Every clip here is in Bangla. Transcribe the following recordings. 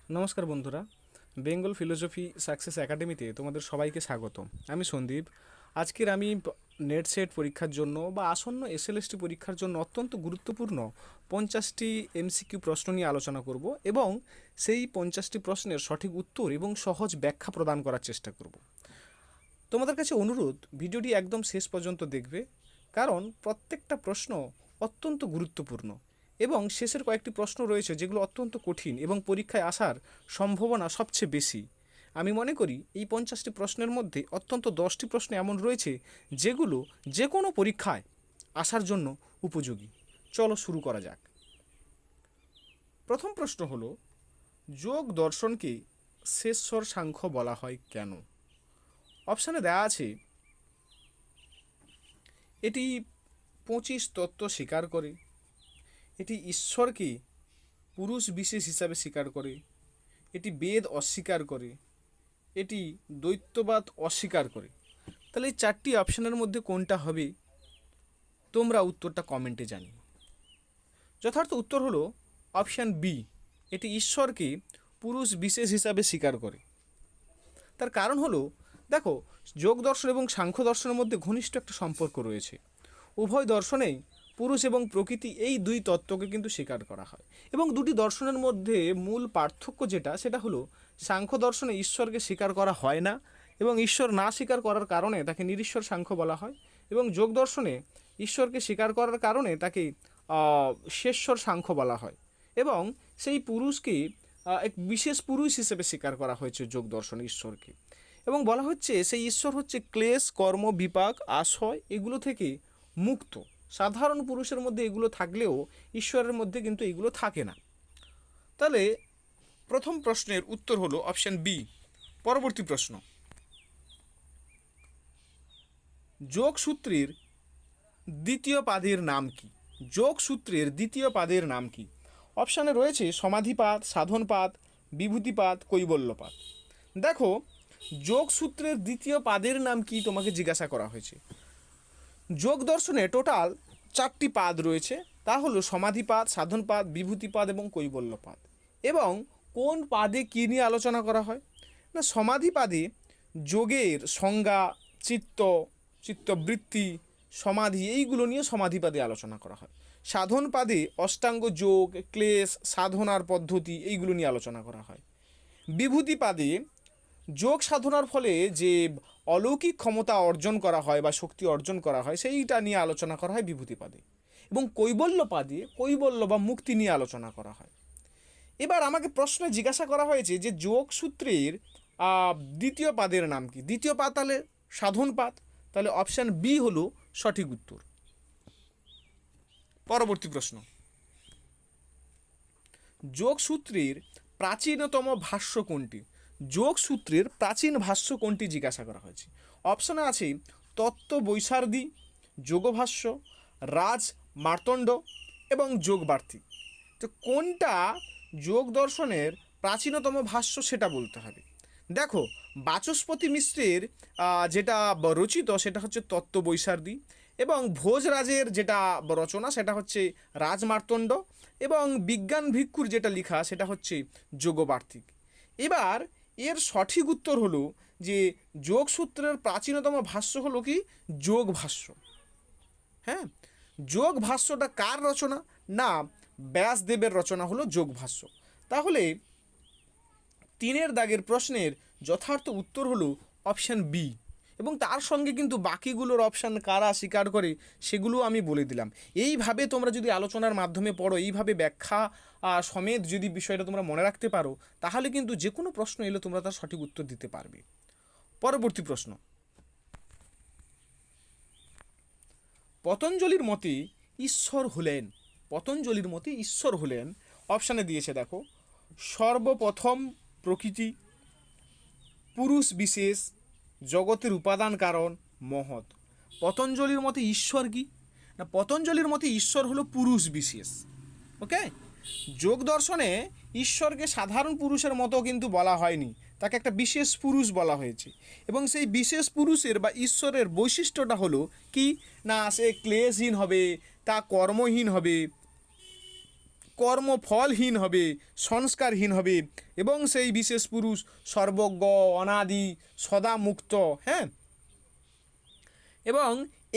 নমস্কার বন্ধুরা, বেঙ্গল ফিলোসফি সাকসেস একাডেমিতে তোমাদের সবাইকে স্বাগত। আমি সন্দীপ। আজকের আমি নেট সেট পরীক্ষার জন্য বা আসন্ন এসএলএসটি পরীক্ষার জন্য অত্যন্ত গুরুত্বপূর্ণ 50টি এমসিকিউ প্রশ্ন নিয়ে আলোচনা করব এবং সেই 50টি প্রশ্নের সঠিক উত্তর এবং সহজ ব্যাখ্যা প্রদান করার চেষ্টা করব। তোমাদের কাছে অনুরোধ, ভিডিওটি একদম শেষ পর্যন্ত দেখবে, কারণ প্রত্যেকটা প্রশ্ন অত্যন্ত গুরুত্বপূর্ণ এবং শেষের কয়েকটি প্রশ্ন রয়েছে যেগুলো অত্যন্ত কঠিন এবং পরীক্ষায় আসার সম্ভাবনা সবচেয়ে বেশি। আমি মনে করি এই 50টি প্রশ্নের মধ্যে অত্যন্ত 10টি প্রশ্ন এমন রয়েছে যেগুলো যে কোনো পরীক্ষায় আসার জন্য উপযোগী। চলো শুরু করা যাক। প্রথম প্রশ্ন হলো, যোগ দর্শনকে শেষর সাংখ্য বলা হয় কেন? অপশানে দেওয়া আছে, এটি 25 তত্ত্ব স্বীকার করে, এটি ঈশ্বরকে পুরুষ বিশেষ হিসাবে স্বীকার করে, এটি বেদ অস্বীকার করে, এটি দ্বৈতবাদ অস্বীকার করে। তাহলে এই 4টি অপশানের মধ্যে কোনটা হবে? তোমরা উত্তরটা কমেন্টে জানিও। যথার্থ উত্তর হলো অপশান বি, এটি ঈশ্বরকে পুরুষ বিশেষ হিসাবে স্বীকার করে। তার কারণ হলো, দেখো, যোগ দর্শন এবং সাংখ্য দর্শনের মধ্যে ঘনিষ্ঠ একটা সম্পর্ক রয়েছে। উভয় দর্শনেই পুরুষ এবং প্রকৃতি এই দুই তত্ত্বকে কিন্তু স্বীকার করা হয় এবং দুটি দর্শনের মধ্যে মূল পার্থক্য সেটা হলো, সাংখ্য দর্শনে ঈশ্বরকে স্বীকার করা হয় না এবং ঈশ্বর না স্বীকার করার কারণে তাকে নিরীশ্বর সাংখ্য বলা হয়, এবং যোগ দর্শনে ঈশ্বরকে স্বীকার করার কারণে তাকে শেষর সাংখ্য বলা হয় এবং সেই পুরুষকে এক বিশেষ পুরুষ হিসেবে স্বীকার করা হয়েছে যোগ দর্শনে ঈশ্বরকে, এবং বলা হচ্ছে সেই ঈশ্বর হচ্ছে ক্লেশ, কর্ম, বিপাক, আশয় এগুলো থেকে মুক্ত। সাধারণ পুরুষের মধ্যে এগুলো থাকলেও ঈশ্বরের মধ্যে কিন্তু এগুলো থাকে না। তাহলে প্রথম প্রশ্নের উত্তর হলো অপশান বি। পরবর্তী প্রশ্ন, যোগসূত্রের দ্বিতীয় পাদের নাম কি? যোগসূত্রের দ্বিতীয় পাদের নাম কি? অপশানে রয়েছে সমাধিপাদ, সাধনপাদ, বিভূতিপাদ, কৈবল্যপাদ। দেখো, যোগসূত্রের দ্বিতীয় পাদের নাম কি তোমাকে জিজ্ঞাসা করা হয়েছে। যোগ দর্শনে টোটাল 4টি পাদ রয়েছে, তা হলো সমাধিপাদ, সাধনপাদ, বিভূতিপাদ এবং কৈবল্যপাদ। এবং কোন পাদে কী নিয়ে আলোচনা করা হয় না, সমাধিপাদে যোগের সংজ্ঞা, চিত্তবৃত্তি, সমাধি এইগুলো নিয়ে সমাধিপাদে আলোচনা করা হয়। সাধনপাদে অষ্টাঙ্গ যোগ, ক্লেশ, সাধনার পদ্ধতি এইগুলো নিয়ে আলোচনা করা হয়। বিভূতিপাদে যোগ সাধনার ফলে যে অলৌকিক ক্ষমতা অর্জন করা হয় বা শক্তি অর্জন করা হয় সেইটা নিয়ে আলোচনা করা হয় বিভূতিপাদে। এবং কৈবল্যপাদে কৈবল্য বা মুক্তি নিয়ে আলোচনা করা হয়। এবার আমাকে প্রশ্নে জিজ্ঞাসা করা হয়েছে যে যোগসূত্রের দ্বিতীয় পাদের নাম কি? দ্বিতীয় পাদ তাহলে সাধনপাদ, তাহলে অপশান বি হলো সঠিক উত্তর। পরবর্তী প্রশ্ন, যোগসূত্রের প্রাচীনতম ভাষ্য কোনটি? যোগসূত্রের প্রাচীন ভাষ্য কোনটি জিজ্ঞাসা করা হয়েছে। অপশানে আছে তত্ত্ব বৈশারদী, যোগভাষ্য, রাজ মার্তণ্ড এবং যোগবার্তিক। তো কোনটা যোগ দর্শনের প্রাচীনতম ভাষ্য সেটা বলতে হবে। দেখো, বাচস্পতি মিশ্রের যেটা রচিত সেটা হচ্ছে তত্ত্ব বৈশারদী, এবং ভোজরাজের যেটা রচনা সেটা হচ্ছে রাজমার্তণ্ড, এবং বিজ্ঞান ভিক্ষুর যেটা লেখা সেটা হচ্ছে যোগবার্তিক। এবার এর সঠিক উত্তর হলো যে যোগসূত্রের প্রাচীনতম ভাষ্য হলো কি? যোগ ভাষ্য। হ্যাঁ, যোগ ভাষ্যটা কার রচনা? না, ব্যাসদেবের রচনা হলো যোগ ভাষ্য। তাহলে 3 দাগের প্রশ্নের যথার্থ উত্তর হলো অপশান বি, এবং তার সঙ্গে কিন্তু বাকিগুলোর অপশান কারা স্বীকার করে সেগুলো আমি বলে দিলাম। এইভাবে তোমরা যদি আলোচনার মাধ্যমে পড়ো, এইভাবে ব্যাখ্যা সমেত যদি বিষয়টা তোমরা মনে রাখতে পারো, তাহলে কিন্তু যে কোনো প্রশ্ন এলে তোমরা তার সঠিক উত্তর দিতে পারবে। পরবর্তী প্রশ্ন, পতঞ্জলির মতে ঈশ্বর হলেন, পতঞ্জলির মতে ঈশ্বর হলেন, অপশানে দিয়েছে দেখো, সর্বপ্রথম প্রকৃতি, পুরুষ বিশেষ, জগতের উপাদান কারণ, মহৎ। পতঞ্জলির মতে ঈশ্বর কি না, পতঞ্জলির মতে ঈশ্বর হলো পুরুষ বিশেষ। ওকে, যোগ দর্শনে ঈশ্বরকে সাধারণ পুরুষের মতো কিন্তু বলা হয়নি, তাকে একটা বিশেষ পুরুষ বলা হয়েছে, এবং সেই বিশেষ পুরুষের বা ঈশ্বরের বৈশিষ্ট্যটা হলো কি না, সে ক্লেশহীন হবে, তা কর্মহীন হবে, কর্মফলহীন হবে, সংস্কারহীন হবে, এবং সেই বিশেষ পুরুষ সর্বজ্ঞ, অনাদি, সদা মুক্ত। হ্যাঁ, এবং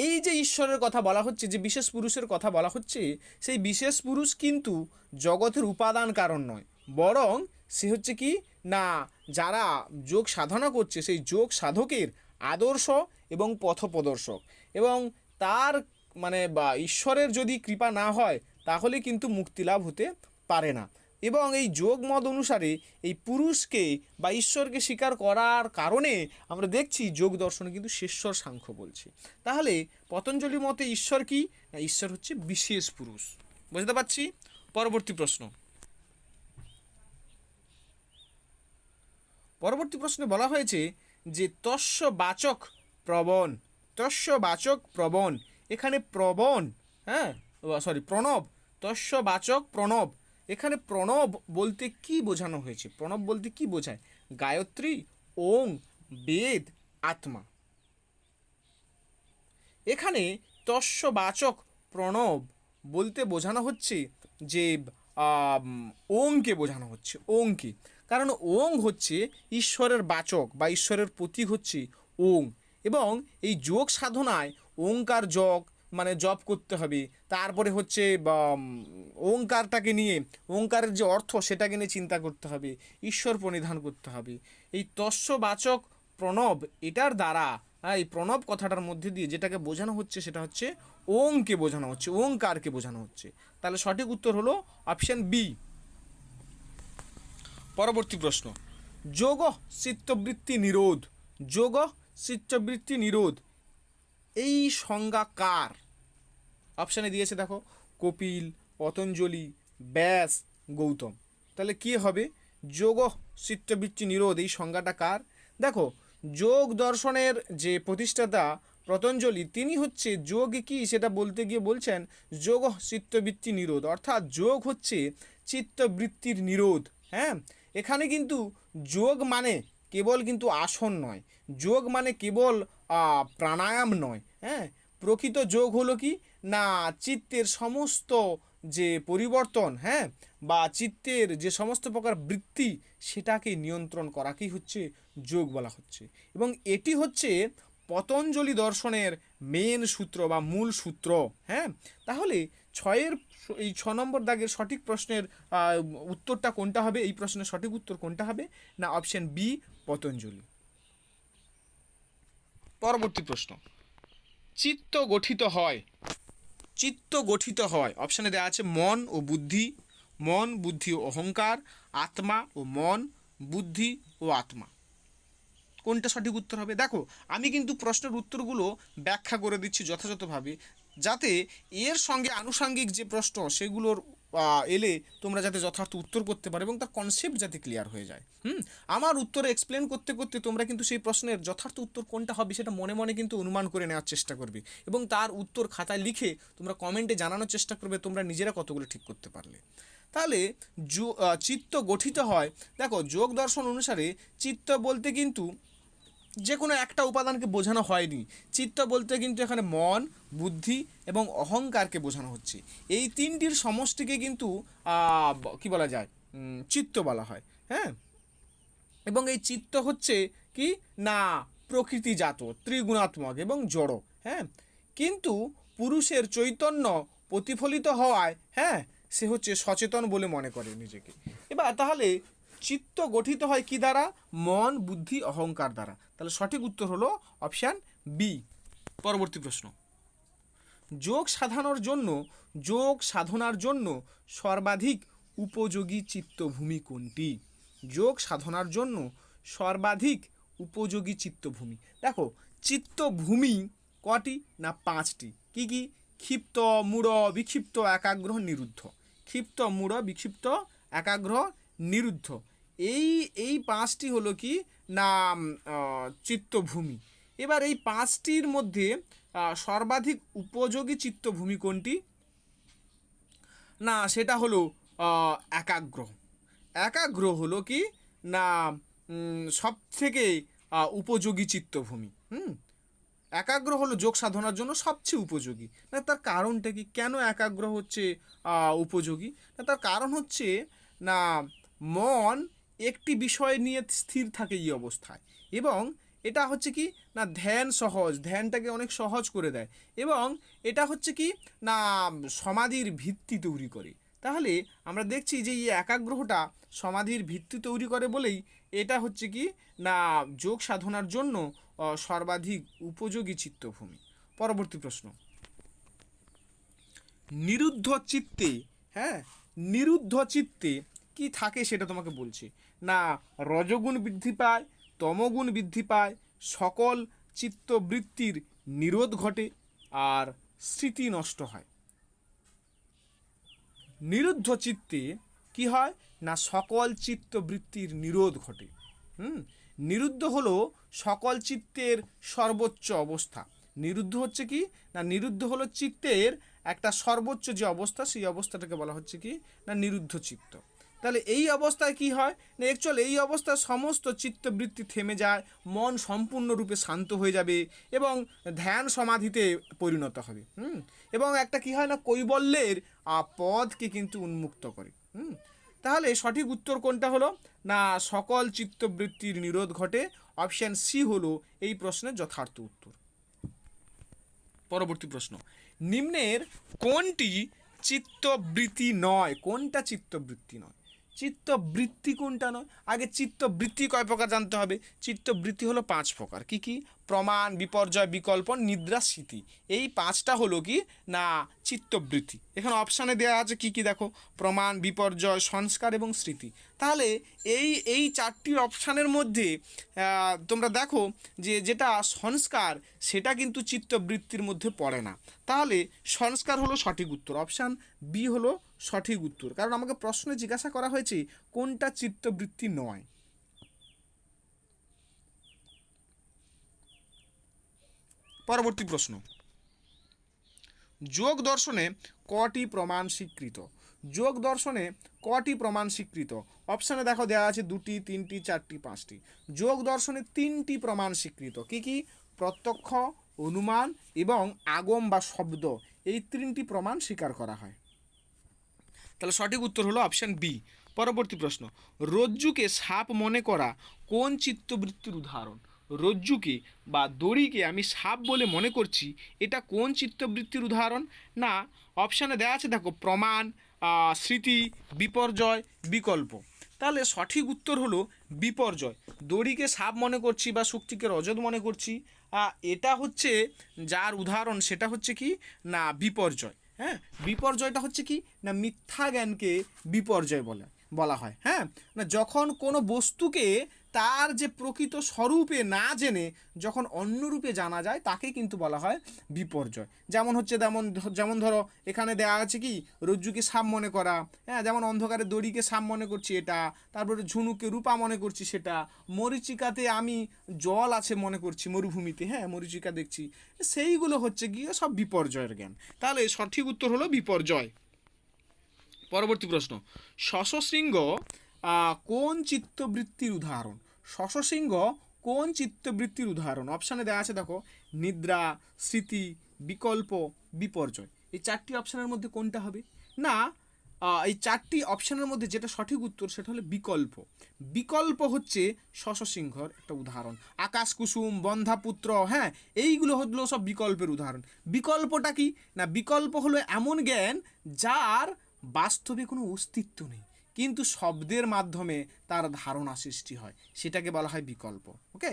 এই যে ঈশ্বরের কথা বলা হচ্ছে, যে বিশেষ পুরুষের কথা বলা হচ্ছে, সেই বিশেষ পুরুষ কিন্তু জগতের উপাদান কারণ নয়, বরং সে হচ্ছে কি না, যারা যোগ সাধনা করছে সেই যোগ সাধকের আদর্শ এবং পথপ্রদর্শক, এবং তার মানে বা ঈশ্বরের যদি কৃপা না হয় তাহলে কিন্তু মুক্তি লাভ হতে পারে না। এবং এই যোগ মত অনুসারে এই পুরুষকে বা ঈশ্বরকে স্বীকার করার কারণে আমরা দেখছি যোগ দর্শনে কিন্তু শেষ্বর সাংখ্য বলছে। তাহলে পতঞ্জলি মতে ঈশ্বর কি না, ঈশ্বর হচ্ছে বিশেষ পুরুষ। বুঝতে পারছি? পরবর্তী প্রশ্ন। পরবর্তী প্রশ্নে বলা হয়েছে যে তস্য বাচক প্রবণ, তস্য বাচক প্রবণ, এখানে প্রবণ, হ্যাঁ সরি প্রণব, তস্য বাচক প্রণব, এখানে প্রণব বলতে কি বোঝানো হয়েছে? প্রণব বলতে কি বোঝায়? গায়ত্রী, ওং, বেদ, আত্মা। এখানে তস্য বাচক প্রণব বলতে বোঝানো হচ্ছে যে ওংকে বোঝানো হচ্ছে, ওংকে। কারণ ওং হচ্ছে ঈশ্বরের বাচক বা ঈশ্বরের প্রতীক হচ্ছে ওং, এবং এই যোগ সাধনায় ওংকার জপ মানে জপ করতে হবে। তারপরে হচ্ছে ওংকারটাকে নিয়ে, ওংকারের যে অর্থ সেটাকে নিয়ে চিন্তা করতে হবে, ঈশ্বর প্রণিধান করতে হবে। এই তস্যবাচক প্রণব এটার দ্বারা, এই প্রণব কথাটার মধ্যে দিয়ে যেটাকে বোঝানো হচ্ছে সেটা হচ্ছে ওংকে বোঝানো হচ্ছে, ওংকারকে বোঝানো হচ্ছে। তাহলে সঠিক উত্তর হলো অপশন বি। পরবর্তী প্রশ্ন, যোগ চিত্তবৃত্তি নিরোধ, যোগ চিত্তবৃত্তি নিরোধ এই সংজ্ঞা কার? অপশানে দিয়েছে দেখো, কপিল, পতঞ্জলি, ব্যাস, গৌতম। তাহলে কি হবে? যোগ চিত্তবৃত্তি নিরোধ এই সংজ্ঞাটা কার? দেখো, যোগ দর্শনের যে প্রতিষ্ঠাতা পতঞ্জলি, তিনি হচ্ছে যোগ কি সেটা বলতে গিয়ে বলছেন যোগ চিত্তবৃত্তি নিরোধ, অর্থাৎ যোগ হচ্ছে চিত্তবৃত্তির নিরোধ। হ্যাঁ, এখানে কিন্তু যোগ মানে কেবল কিন্তু আসন নয়, যোগ মানে কেবল প্রাণায়াম নয়। হ্যাঁ, প্রকৃত যোগ হলো কি না, চিত্তের সমস্ত যে পরিবর্তন, হ্যাঁ, বা চিত্তের যে সমস্ত প্রকার বৃত্তি সেটাকে নিয়ন্ত্রণ করাকেই হচ্ছে যোগ বলা হচ্ছে। এবং এটি হচ্ছে পতঞ্জলি দর্শনের মেন সূত্র বা মূল সূত্র। হ্যাঁ, তাহলে এই 6 নম্বর দাগের সঠিক প্রশ্নের উত্তরটা কোনটা হবে? এই প্রশ্নের সঠিক উত্তর কোনটা হবে না, অপশন বি, পতঞ্জলি। পরবর্তী প্রশ্ন, চিত্ত গঠিত হয়, চিত্ত গঠিত হয় অপশানে দেওয়া আছে মন ও বুদ্ধি, মন, বুদ্ধি ও অহংকার, আত্মা ও মন, বুদ্ধি ও আত্মা। কোনটা সঠিক উত্তর হবে? দেখো, আমি কিন্তু প্রশ্নের উত্তরগুলো ব্যাখ্যা করে দিচ্ছি যথাযথভাবে, যাতে এর সঙ্গে আনুষঙ্গিক যে প্রশ্ন সেগুলোর এলে তোমরা যাতে যথার্থ উত্তর করতে পারো এবং তার কনসেপ্ট যাতে ক্লিয়ার হয়ে যায়। আমার উত্তরে এক্সপ্লেন করতে করতে তোমরা কিন্তু সেই প্রশ্নের যথার্থ উত্তর কোনটা হবে সেটা মনে মনে কিন্তু অনুমান করে নেওয়ার চেষ্টা করবে, এবং তার উত্তর খাতায় লিখে তোমরা কমেন্টে জানানোর চেষ্টা করবে তোমরা নিজেরা কতগুলো ঠিক করতে পারলে। তাহলে চিত্ত গঠিত হয়, দেখো যোগ দর্শন অনুসারে চিত্ত বলতে কিন্তু যে কোনো একটা উপাদানকে বোঝানো হয়নি, চিত্ত বলতে কিন্তু এখানে মন, বুদ্ধি এবং অহংকারকে বোঝানো হচ্ছে। এই তিনটির সমষ্টিকে কিন্তু কি বলা যায়, চিত্ত বলা হয়। হ্যাঁ, এবং এই চিত্ত হচ্ছে কি না প্রকৃতিজাত, ত্রিগুণাত্মক এবং জড়। হ্যাঁ, কিন্তু পুরুষের চৈতন্য প্রতিফলিত হওয়ায় হ্যাঁ সে হচ্ছে সচেতন বলে মনে করে নিজেকে। এবার তাহলে চিত্ত গঠিত হয় কি দ্বারা? মন, বুদ্ধি, অহংকার দ্বারা। তাহলে সঠিক উত্তর হলো অপশান বি। পরবর্তী প্রশ্ন, যোগ সাধনার জন্য সর্বাধিক উপযোগী চিত্তভূমি কোনটি? যোগ সাধনার জন্য সর্বাধিক উপযোগী চিত্তভূমি। দেখো, চিত্তভূমি কটি না 5টি। কি কি? ক্ষিপ্ত, মূঢ়, বিক্ষিপ্ত, একাগ্র, নিরুদ্ধ। ক্ষিপ্ত, মূঢ়, বিক্ষিপ্ত, একাগ্র, নিরুদ্ধ, এই 5টি হলো কি না চিত্তভূমি। এবার এই 5টির মধ্যে সর্বাধিক উপযোগী চিত্তভূমি কোনটি না, সেটা হলো একাগ্র। একাগ্র হলো কি না সব থেকে উপযোগী চিত্তভূমি। একাগ্র হলো যোগ সাধনার জন্য সবচেয়ে উপযোগী। না তার কারণটা কি, কেন একাগ্র হচ্ছে উপযোগী? না তার কারণ হচ্ছে না মন একটি বিষয় নিয়ে স্থির থাকে এই অবস্থায়, এবং এটা হচ্ছে কি না ধ্যানটাকে অনেক সহজ করে দেয়, এবং এটা হচ্ছে কি না সমাধির ভিত্তি তৈরি করে। তাহলে আমরা দেখছি যে এই একাগ্রহটা সমাধির ভিত্তি তৈরি করে বলেই এটা হচ্ছে কি না যোগ সাধনার জন্য সর্বাধিক উপযোগী চিত্তভূমি। পরবর্তী প্রশ্ন, নিরুদ্ধ চিত্তে, হ্যাঁ নিরুদ্ধ চিত্তে কি থাকে সেটা তোমাকে বলছে। না রজগুণ বৃদ্ধি পায়, তমগুণ বৃদ্ধি পায়, সকল চিত্তবৃত্তির নিরোধ ঘটে, আর স্মৃতি নষ্ট হয়। নিরুদ্ধ চিত্তে কি হয় না সকল চিত্তবৃত্তির নিরোধ ঘটে। নিরুদ্ধ হলো সকল চিত্তের সর্বোচ্চ অবস্থা। নিরুদ্ধ হচ্ছে কি না নিরুদ্ধ হলো চিত্তের একটা সর্বোচ্চ যে অবস্থা, সেই অবস্থাটাকে বলা হচ্ছে কি না নিরুদ্ধ চিত্ত। তাহলে এই অবস্থায় কি হয় না অ্যাকচুয়ালি এই অবস্থায় সমস্ত চিত্তবৃত্তি থেমে যায়, মন সম্পূর্ণরূপে শান্ত হয়ে যাবে এবং ধ্যান সমাধিতে পরিণত হবে। এবং একটা কি হয় না কৈবল্যের পদকে কিন্তু উন্মুক্ত করে। তাহলে সঠিক উত্তর কোনটা হলো না সকল চিত্তবৃত্তির নিরোধ ঘটে। অপশান সি হলো এই প্রশ্নের যথার্থ উত্তর। পরবর্তী প্রশ্ন, নিম্নের কোনটি চিত্তবৃত্তি নয়? কোনটা চিত্তবৃত্তি নয়? চিত্তবৃত্তি কোনটা নয়? আগে চিত্তবৃত্তি কয় প্রকার জানতে হবে। চিত্তবৃত্তি হলো 5 প্রকার। কি কি? প্রমাণ, বিপর্যয়, বিকল্প, নিদ্রা, স্মৃতি। এই 5টা হলো কি না চিত্তবৃত্তি। এখানে অপশানে দেওয়া আছে কি কি দেখো, প্রমাণ, বিপর্যয়, সংস্কার এবং স্মৃতি। তাহলে এই 4টি অপশানের মধ্যে তোমরা দেখো যে যেটা সংস্কার সেটা কিন্তু চিত্তবৃত্তির মধ্যে পড়ে না। তাহলে সংস্কার হলো সঠিক উত্তর, অপশান বি হলো সঠিক উত্তর। কারণ আমাকে প্রশ্নে জিজ্ঞাসা করা হয়েছে কোনটা চিত্তবৃত্তি নয়। পরবর্তী প্রশ্ন, যোগ দর্শনে কটি প্রমাণ স্বীকৃত? যোগ দর্শনে কটি প্রমাণ স্বীকৃত? অপশানে দেখো দেওয়া আছে 2টি, 3টি, 4টি, 5টি। যোগ দর্শনে 3টি প্রমাণ স্বীকৃত। কি কি? প্রত্যক্ষ, অনুমান এবং আগম বা শব্দ, এই 3টি প্রমাণ স্বীকার করা হয়। তাহলে সঠিক উত্তর হলো অপশান বি। পরবর্তী প্রশ্ন, রজ্জুকে সাপ মনে করা কোন চিত্তবৃত্তির উদাহরণ? রজ্জুকে বা দড়িকে আমি সাপ বলে মনে করছি, এটা কোন চিত্তবৃত্তির উদাহরণ? না অপশানে দেওয়া আছে দেখো, প্রমাণ, স্মৃতি, বিপর্যয়, বিকল্প। তাহলে সঠিক উত্তর হলো বিপর্যয়। দড়িকে সাপ মনে করছি বা শক্তিকে রজত মনে করছি, এটা হচ্ছে যার উদাহরণ সেটা হচ্ছে কি না বিপর্যয়। হ্যাঁ, বিপর্যয়টা হচ্ছে কি না মিথ্যা জ্ঞানকে বিপর্যয় বলা হয়। হ্যাঁ, না যখন কোনো বস্তুকে তার যে প্রকৃত স্বরূপে না জেনে যখন অন্য রূপে জানা যায় তাকে কিন্তু বলা হয় বিপর্যয়। যেমন ধরো এখানে দেওয়া আছে কি রজ্জুকে সাপ মনে করা, হ্যাঁ যেমন অন্ধকারে দড়িকে সাপ মনে করছি এটা, তারপরে ঝুনুকে রূপা মনে করছি সেটা, মরীচিকাতে আমি জল আছে মনে করছি মরুভূমিতে, হ্যাঁ মরীচিকা দেখছি, সেইগুলো হচ্ছে গিয়ে সব বিপর্যয়ের জ্ঞান। তাহলে সঠিক উত্তর হলো বিপর্যয়। পরবর্তী প্রশ্ন, শশশৃঙ্গ কোন চিত্তবৃত্তির উদাহরণ? শশশৃঙ্গ কোন চিত্তবৃত্তির উদাহরণ? অপশানে দেওয়া আছে দেখো, নিদ্রা, স্মৃতি, বিকল্প, বিপর্যয়। এই 4টি অপশানের মধ্যে কোনটা হবে? না এই 4টি অপশানের মধ্যে যেটা সঠিক উত্তর সেটা হলো বিকল্প। বিকল্প হচ্ছে শশশৃঙ্গর একটা উদাহরণ। আকাশ কুসুম, বন্ধাপুত্র, হ্যাঁ এইগুলো হলো সব বিকল্পের উদাহরণ। বিকল্পটা কি না বিকল্প হলো এমন জ্ঞান যার বাস্তবে কোনো অস্তিত্ব নেই কিন্তু শব্দের মাধ্যমে তার ধারণা সৃষ্টি হয়, সেটাকে বলা হয় বিকল্প। ওকে,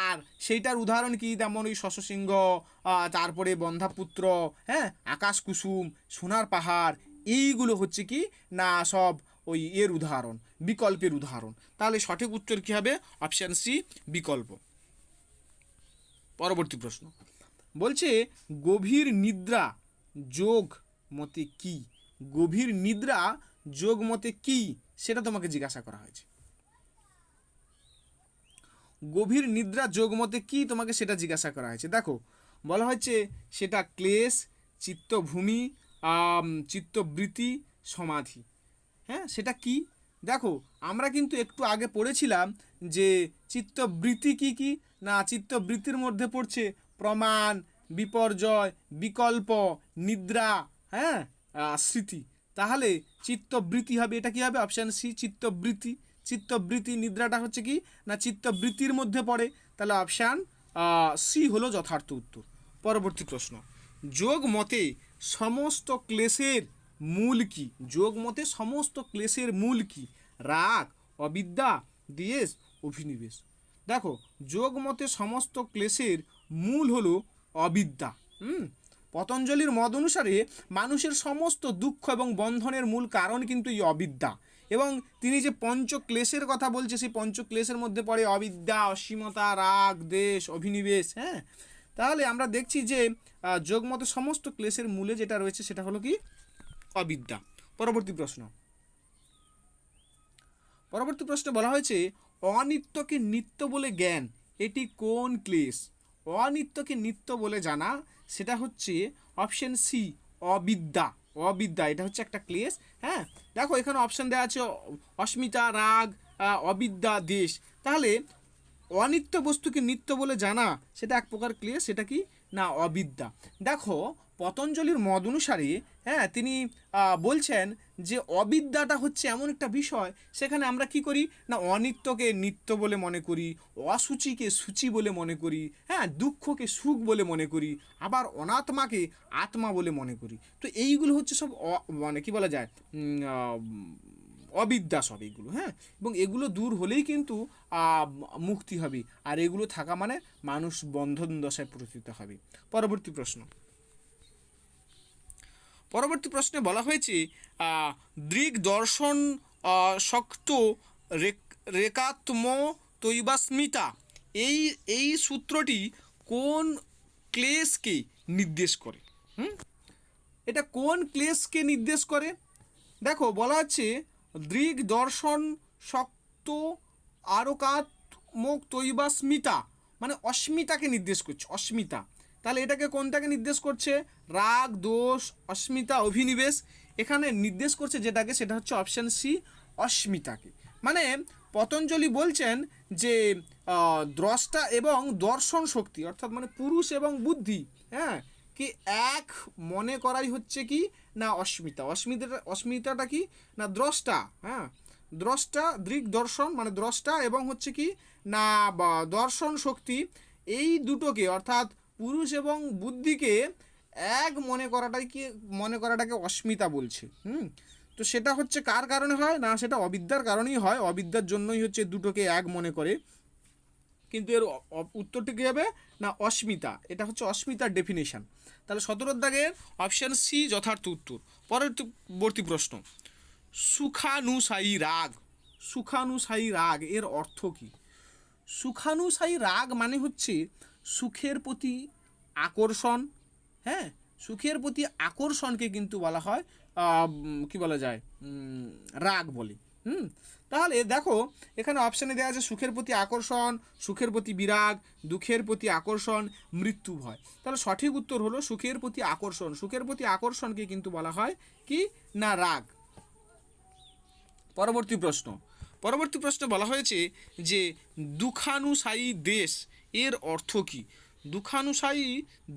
আর সেইটার উদাহরণ কি যেমন ওই শশশৃঙ্গ, তারপরে বন্ধাপুত্র, হ্যাঁ আকাশ কুসুম, সোনার পাহাড়, এইগুলো হচ্ছে কি না সব ওই এর উদাহরণ, বিকল্পের উদাহরণ। তাহলে সঠিক উত্তর কি হবে? অপশান সি, বিকল্প। পরবর্তী প্রশ্ন বলছে গভীর নিদ্রা যোগ মতে কি? গভীর নিদ্রা যোগ মতে কি সেটা তোমাকে জিজ্ঞাসা করা হয়েছে। গভীর নিদ্রা যোগ মতে কি তোমাকে সেটা জিজ্ঞাসা করা হয়েছে। দেখো বলা হচ্ছে সেটা ক্লেশ, চিত্তভূমি, চিত্তবৃত্তি, সমাধি। হ্যাঁ সেটা কি? দেখো আমরা কিন্তু একটু আগে পড়েছিলাম যে চিত্তবৃত্তি কি কি না চিত্তবৃত্তির মধ্যে পড়ছে প্রমাণ, বিপর্যয়, বিকল্প, নিদ্রা, হ্যাঁ, স্মৃতি। তাহলে চিত্তবৃত্তি হবে, এটা কি হবে? Option C, চিত্তবৃত্তি। চিত্তবৃত্তি, নিদ্রাটা হচ্ছে কি না চিত্তবৃত্তির মধ্যে পড়ে, তাহলে অপশান সি হলো যথার্থ উত্তর। পরবর্তী প্রশ্ন, যোগ মতে সমস্ত ক্লেশের মূল কি? যোগ মতে সমস্ত ক্লেশের মূল কি? রাগ, অবিদ্যা, দ্বেষ, অভিনিবেশ। দেখো, যোগ মতে সমস্ত ক্লেশের মূল হলো অবিদ্যা। পতঞ্জলির মত অনুসারে মানুষের সমস্ত দুঃখ এবং বন্ধনের মূল কারণ কিন্তু এই অবিদ্যা। এবং তিনি যে পঞ্চক্লেশের কথা বলছে, সেই পঞ্চক্লেশের মধ্যে পড়ে অবিদ্যা, অসীমতা, রাগ, দ্বেষ, অভিনিবেশ। হ্যাঁ, তাহলে আমরা দেখছি যে যোগমতে সমস্ত ক্লেশের মূলে যেটা রয়েছে সেটা হলো কি? অবিদ্যা। পরবর্তী প্রশ্ন, পরবর্তী প্রশ্নে বলা হয়েছে অনিত্যকে নিত্য বলে জ্ঞান, এটি কোন ক্লেশ? অনিত্যকে নিত্য বলে জানা, সেটা হচ্ছে অপশন সি, অবিদ্যা। অবিদ্যা, এটা হচ্ছে একটা ক্লেশ। হ্যাঁ, দেখো এখানে অপশন দেওয়া আছে অস্মিতা, রাগ, অবিদ্যা, দ্বেষ। তাহলে অনিত্য বস্তুকে নিত্য বলে জানা সেটা এক প্রকার ক্লেশ, সেটা কি না অবিদ্যা। দেখো পতঞ্জলির মত অনুসারে, হ্যাঁ, তিনি বলছেন যে অবিদ্যাটা হচ্ছে এমন একটা বিষয়, সেখানে আমরা কি করি না অনিত্যকে নিত্য বলে মনে করি, অসুচিকে সূচি বলে মনে করি, হ্যাঁ, দুঃখকে সুখ বলে মনে করি, আবার অনাত্মাকে আত্মা বলে মনে করি। তো এইগুলো হচ্ছে সব মানে কি বলা যায় অবিদ্যা সব এগুলো। হ্যাঁ, এবং এগুলো দূর হলেই কিন্তু মুক্তি হবে, আর এগুলো থাকা মানে মানুষ বন্ধন দশায় পতিত হবে। পরবর্তী প্রশ্ন, পরবর্তী প্রশ্নে বলা হয়েছে দৃগ দর্শন শক্ত রেকাত্ম তৈবাস্মিতা, এই সূত্রটি কোন ক্লেশকে নির্দেশ করে? এটা কোন ক্লেশকে নির্দেশ করে? দেখো বলা হচ্ছে দৃগ দর্শন শক্ত আরকাত্মক তৈবাস্মিতা, মানে অস্মিতাকে নির্দেশ করছে, অস্মিতা। তাহলে এটাকে কোনটাকে নির্দেশ করছে? রাগ, দোষ, অস্মিতা, অভিনিবেশ। এখানে নির্দেশ করছে যেটাকে, সেটা হচ্ছে অপশান সি, অস্মিতাকে। মানে পতঞ্জলি বলছেন যে দ্রষ্টা এবং দর্শন শক্তি, অর্থাৎ মানে পুরুষ এবং বুদ্ধি, হ্যাঁ, কি এক মনে করাই হচ্ছে কি না অস্মিতা। অস্মিতাটা কি না দ্রষ্টা, হ্যাঁ, দ্রষ্টা, দৃক দর্শন মানে দ্রষ্টা এবং হচ্ছে কি না দর্শন শক্তি, এই দুটোকে অর্থাৎ পুরুষ এবং বুদ্ধিকে এক মনে করাটাকে অস্মিতা বলছে। তো সেটা হচ্ছে কার কারণে হয় না, সেটা অবিদ্যার কারণেই হয়। অবিদ্যার জন্যই হচ্ছে দুটোকে এক মনে করে। কিন্তু এর উত্তরটি কী হবে না অস্মিতা, এটা হচ্ছে অস্মিতার ডেফিনেশন। তাহলে 17 দাগের অপশান সি যথার্থ উত্তর। পরবর্তী প্রশ্ন, সুখানুসায়ী রাগ। সুখানুসায়ী রাগ এর অর্থ কী? সুখানুসায়ী রাগ মানে হচ্ছে সুখের প্রতি আকর্ষণ। হ্যাঁ, সুখের প্রতি আকর্ষণকে কিন্তু বলা হয় কি বলা যায় রাগ বলে। তাহলে দেখো এখানে অপশানে দেওয়া আছে সুখের প্রতি আকর্ষণ, সুখের প্রতি বিরাগ, দুঃখের প্রতি আকর্ষণ, মৃত্যু ভয়। তাহলে সঠিক উত্তর হলো সুখের প্রতি আকর্ষণ। সুখের প্রতি আকর্ষণকে কিন্তু বলা হয় কি না রাগ। পরবর্তী প্রশ্ন, পরবর্তী প্রশ্নে বলা হয়েছে যে দুঃখানুসায়ী দেশ এর অর্থ কী? দুঃখানুসায়ী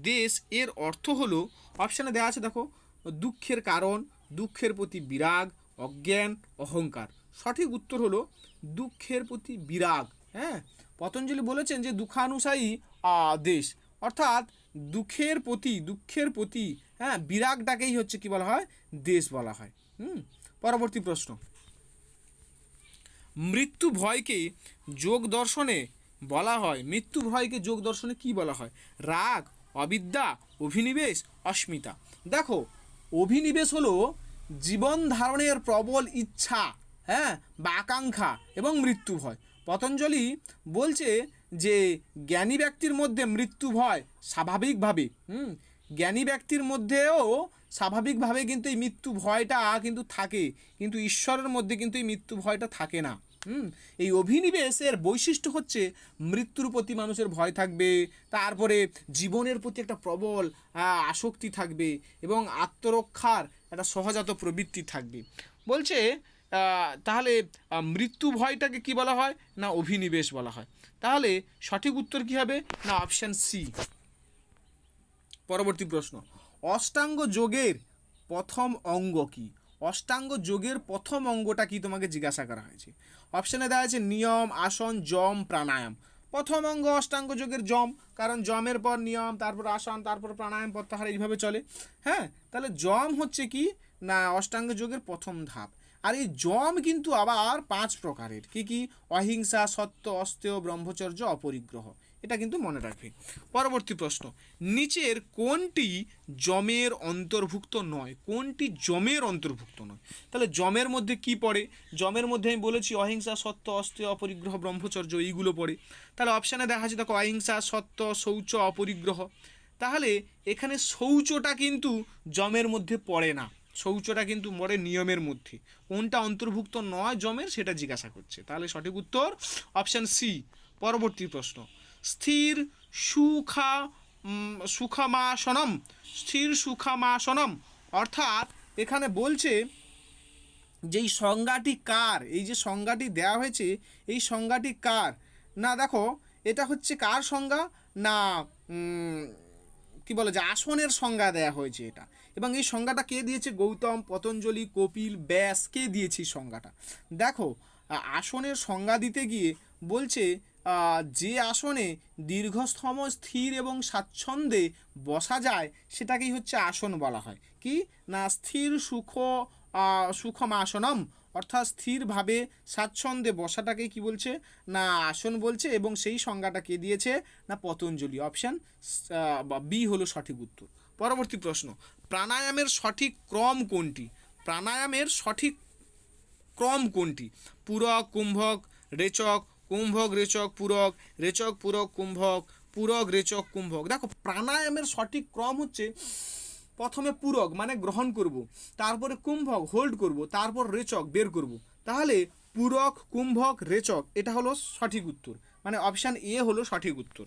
দেশ এর অর্থ হলো অপশানে দেওয়া আছে, দেখো দুঃখের কারণ, দুঃখের প্রতি বিরাগ, অজ্ঞান, অহংকার। সঠিক উত্তর হলো দুঃখের প্রতি বিরাগ। হ্যাঁ, পতঞ্জলি বলেছেন যে দুঃখানুসায়ী দেশ অর্থাৎ দুঃখের প্রতি হ্যাঁ বিরাগটাকেই হচ্ছে কি বলা হয় দেশ বলা হয়। পরবর্তী প্রশ্ন, মৃত্যু ভয়কে যোগ দর্শনে বলা হয়, মৃত্যু ভয়কে যোগ দর্শনে কি বলা হয়? রাগ, অবিদ্যা, অভিনিবেশ, অস্মিতা। দেখো অভিনিবেশ হলো জীবন ধারণের প্রবল ইচ্ছা, হ্যাঁ, বা আকাঙ্ক্ষা এবং মৃত্যু ভয়। পতঞ্জলি বলছে যে জ্ঞানী ব্যক্তির মধ্যে মৃত্যু ভয় স্বাভাবিকভাবে, জ্ঞানী ব্যক্তির মধ্যেও স্বাভাবিকভাবে কিন্তু এই মৃত্যু ভয়টা কিন্তু থাকে, কিন্তু ঈশ্বরের মধ্যে কিন্তু এই মৃত্যু ভয়টা থাকে না। এই অভিনিবেশের বৈশিষ্ট্য হচ্ছে মৃত্যুর প্রতি মানুষের ভয় থাকবে, তারপরে জীবনের প্রতি একটা প্রবল আসক্তি থাকবে এবং আত্মরক্ষার একটা সহজাত প্রবৃত্তি থাকবে। বলছে তাহলে মৃত্যু ভয়টাকে কি বলা হয় না অভিনিবেশ বলা হয়। তাহলে সঠিক উত্তর কি হবে না অপশান সি। পরবর্তী প্রশ্ন, অষ্টাঙ্গ যোগের প্রথম অঙ্গ কি? অষ্টাঙ্গ যোগের প্রথম অঙ্গটা কি তোমাকে জিজ্ঞাসা করা হয়েছে। অপশানে দেওয়া আছে নিয়ম, আসন, যম, প্রাণায়াম। প্রথম অঙ্গ অষ্টাঙ্গ যোগের যম, কারণ যমের পর নিয়ম, তারপর আসন, তারপর প্রাণায়াম, প্রত্যাহার, এইভাবে চলে। হ্যাঁ, তাহলে যম হচ্ছে কি না অষ্টাঙ্গ যোগের প্রথম ধাপ। আর এই যম কিন্তু আবার 5 প্রকারের। কি কি? অহিংসা, সত্য, অস্তেয়, ব্রহ্মচর্য, অপরিগ্রহ। এটা কিন্তু মনে রাখবে। পরবর্তী প্রশ্ন, নিচের কোনটি যমের অন্তর্ভুক্ত নয়? কোনটি যমের অন্তর্ভুক্ত নয়? তাহলে যমের মধ্যে কি পড়ে? যমের মধ্যে আমি বলেছি অহিংসা, সত্য, অস্তেয়, অপরিগ্রহ, ব্রহ্মচর্য, এইগুলো পড়ে। তাহলে অপশানে দেখা আছে দেখো অহিংসা, সত্য, শৌচ, অপরিগ্রহ। তাহলে এখানে শৌচটা কিন্তু যমের মধ্যে পড়ে না, শৌচটা কিন্তু পড়ে নিয়মের মধ্যে। কোনটা অন্তর্ভুক্ত নয় যমের সেটা জিজ্ঞাসা করছে। তাহলে সঠিক উত্তর অপশান সি। পরবর্তী প্রশ্ন, স্থির সুখামাসনম, স্থির সুখামাসনম অর্থাৎ এখানে বলছে যেই সংজ্ঞাটি কার, এই যে সংজ্ঞাটি দেওয়া হয়েছে এই সংজ্ঞাটি কার? না দেখো, এটা হচ্ছে কার সংজ্ঞা? না কি বলে যে আসনের সংজ্ঞা দেয়া হয়েছে এটা। এবং এই সংজ্ঞাটা কে দিয়েছে? গৌতম, পতঞ্জলি, কপিল, ব্যাস। কে দিয়েছে এই সংজ্ঞাটা? দেখো, আসনের সংজ্ঞা দিতে গিয়ে বলছে যে আসনে দীর্ঘস্তম স্থির এবং স্বাচ্ছন্দ্যে বসা যায় সেটাকেই হচ্ছে আসন বলা হয়। কি না স্থির সুখমাসনম, অর্থাৎ স্থিরভাবে স্বাচ্ছন্দ্যে বসাটাকে কি বলছে? না আসন বলছে। এবং সেই সংজ্ঞাটা কে দিয়েছে? না পতঞ্জলি। অপশান বি হলো সঠিক উত্তর। পরবর্তী প্রশ্ন, প্রাণায়ামের সঠিক ক্রম কোনটি? প্রাণায়ামের সঠিক ক্রম কোনটি? পূরক, কুম্ভক, রেচক, কুম্ভক, রেচক, পূরক, রেচক, পূরক, কুম্ভক, পূরক, রেচক, কুম্ভক। দেখো, প্রাণায়ামের সঠিক ক্রম হচ্ছে প্রথমে পূরক মানে গ্রহণ করব, তারপরে কুম্ভক হোল্ড করব, তারপর রেচক বের করব। তাহলে পূরক, কুম্ভক, রেচক এটা হলো সঠিক উত্তর, মানে অপশান এ হলো সঠিক উত্তর।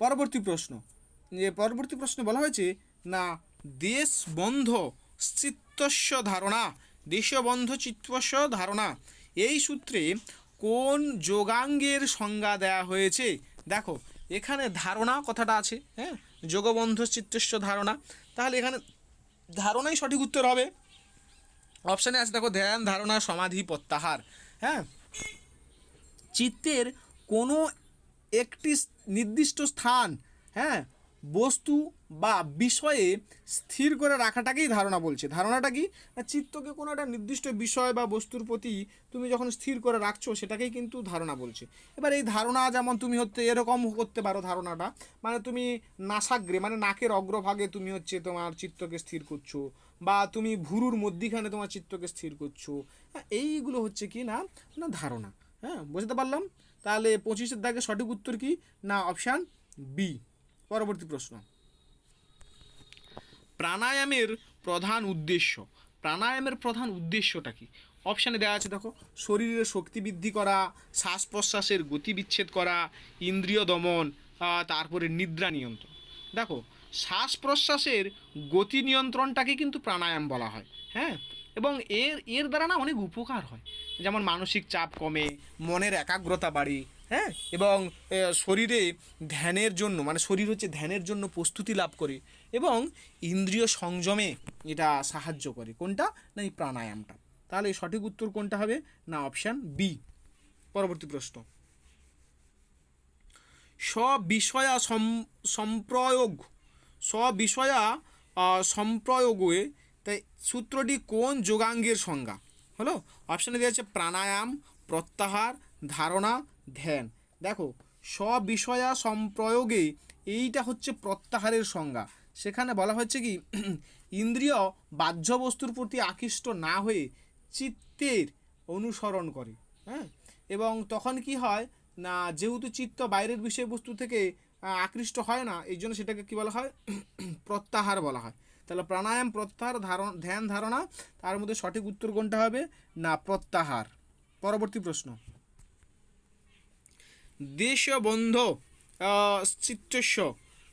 পরবর্তী প্রশ্ন, পরবর্তী প্রশ্নে বলা হয়েছে না দেশবন্ধ চিত্তস্য ধারণা, দেশবন্ধ চিত্তস্য ধারণা এই সূত্রে কোন যোগাঙ্গের সংজ্ঞা দেয়া হয়েছে? দেখো, এখানে ধারণা কথাটা আছে। হ্যাঁ, যোগবন্ধ চিত্তস্য ধারণা, তাহলে এখানে ধারণাই সঠিক উত্তর হবে। অপশানে আছে দেখো ধ্যান, ধারণা, সমাধি, প্রত্যাহার। হ্যাঁ, চিত্তের কোনো একটি নির্দিষ্ট স্থান, হ্যাঁ, বস্তু বা বিষয়ে স্থির করে রাখাটাকেই ধারণা বলছে। ধারণাটা কি? চিত্তকে কোনো একটা নির্দিষ্ট বিষয় বা বস্তুর প্রতি তুমি যখন স্থির করে রাখছো সেটাকেই কিন্তু ধারণা বলছে। এবার এই ধারণা যেমন তুমি হচ্ছে এরকম করতে পারো ধারণাটা, মানে তুমি নাসাগ্রে মানে নাকের অগ্রভাগে তুমি হচ্ছে তোমার চিত্তকে স্থির করছো, বা তুমি ভুরুর মধ্যিখানে তোমার চিত্তকে স্থির করছো। এইগুলো হচ্ছে কি না না ধারণা। হ্যাঁ, বুঝতে পারলাম। তাহলে 25-এর দাগে সঠিক উত্তর কি? না অপশান বি। পরবর্তী প্রশ্ন, প্রাণায়ামের প্রধান উদ্দেশ্য, প্রাণায়ামের প্রধান উদ্দেশ্যটা কি? অপশানে দেওয়া আছে দেখো শরীরের শক্তি বৃদ্ধি করা, শ্বাস প্রশ্বাসের গতি বিচ্ছেদ করা, ইন্দ্রিয় দমন, তারপরে নিদ্রা নিয়ন্ত্রণ। দেখো, শ্বাস প্রশ্বাসের গতি নিয়ন্ত্রণটাকে কিন্তু প্রাণায়াম বলা হয়। হ্যাঁ, এবং এর দ্বারা না অনেক উপকার হয়, যেমন মানসিক চাপ কমে, মনের একাগ্রতা বাড়ে। হ্যাঁ, এবং শরীরে ধ্যানের জন্য মানে শরীর হচ্ছে ধ্যানের জন্য প্রস্তুতি লাভ করে, এবং ইন্দ্রিয় সংযমে এটা সাহায্য করে। কোনটা? না এই প্রাণায়ামটা। তাহলে সঠিক উত্তর কোনটা হবে? না অপশান বি। পরবর্তী প্রশ্ন, স্ববিষয়া সম্প্রয়োগ, স্ববিষয়া সম্প্রয়োগে তাই সূত্রটি কোন যোগাঙ্গের সংজ্ঞা হলো? অপশানে দেওয়া আছে প্রাণায়াম, প্রত্যাহার, ধারণা, ধ্যান। দেখো, স্ববিষয়া সম্প্রয়োগে এইটা হচ্ছে প্রত্যাহারের সংজ্ঞা। সেখানে বলা হচ্ছে কি ইন্দ্রিয় বাহ্য বস্তুর প্রতি আকৃষ্ট না হয়ে চিত্তের অনুসরণ করে। হ্যাঁ, এবং তখন কি হয় না যেহেতু চিত্ত বাইরের বিষয়বস্তু থেকে আকৃষ্ট হয় না, এই জন্য সেটাকে কী বলা হয়? প্রত্যাহার বলা হয়। তাহলে প্রাণায়াম, প্রত্যাহার, ধ্যান, ধারণা, তার মধ্যে সঠিক উত্তর কোনটা হবে? না প্রত্যাহার। পরবর্তী প্রশ্ন, দেশবন্ধ চিত্তস্য,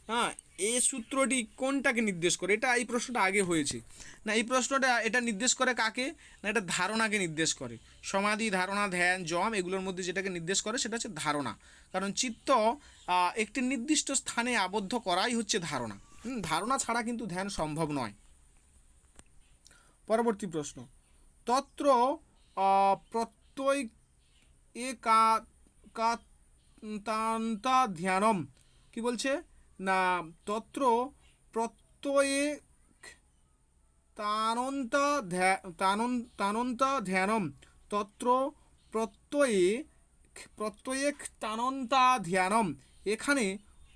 হ্যাঁ, এই সূত্রটি কোনটাকে নির্দেশ করে? এই প্রশ্নটা আগে হয়েছে না, এই প্রশ্নটা এটা নির্দেশ করে কাকে না, এটা ধারণাকে নির্দেশ করে। সমাধি, ধারণা, ধ্যান, যম এগুলোর মধ্যে যেটাকে নির্দেশ করে সেটা হচ্ছে ধারণা। কারণ চিত্ত একটি নির্দিষ্ট স্থানে আবদ্ধ করাই হচ্ছে ধারণা। ধারণা ছাড়া কিন্তু ধ্যান সম্ভব নয়। পরবর্তী প্রশ্ন, তত্র প্রত্যয় একান্তা ধ্যানম, কি বলছে না, তত্র প্রত্যয়ে তানন্তা ধ্যানম, তত্র প্রত্যয়েক তানন্তা ধ্যানম, এখানে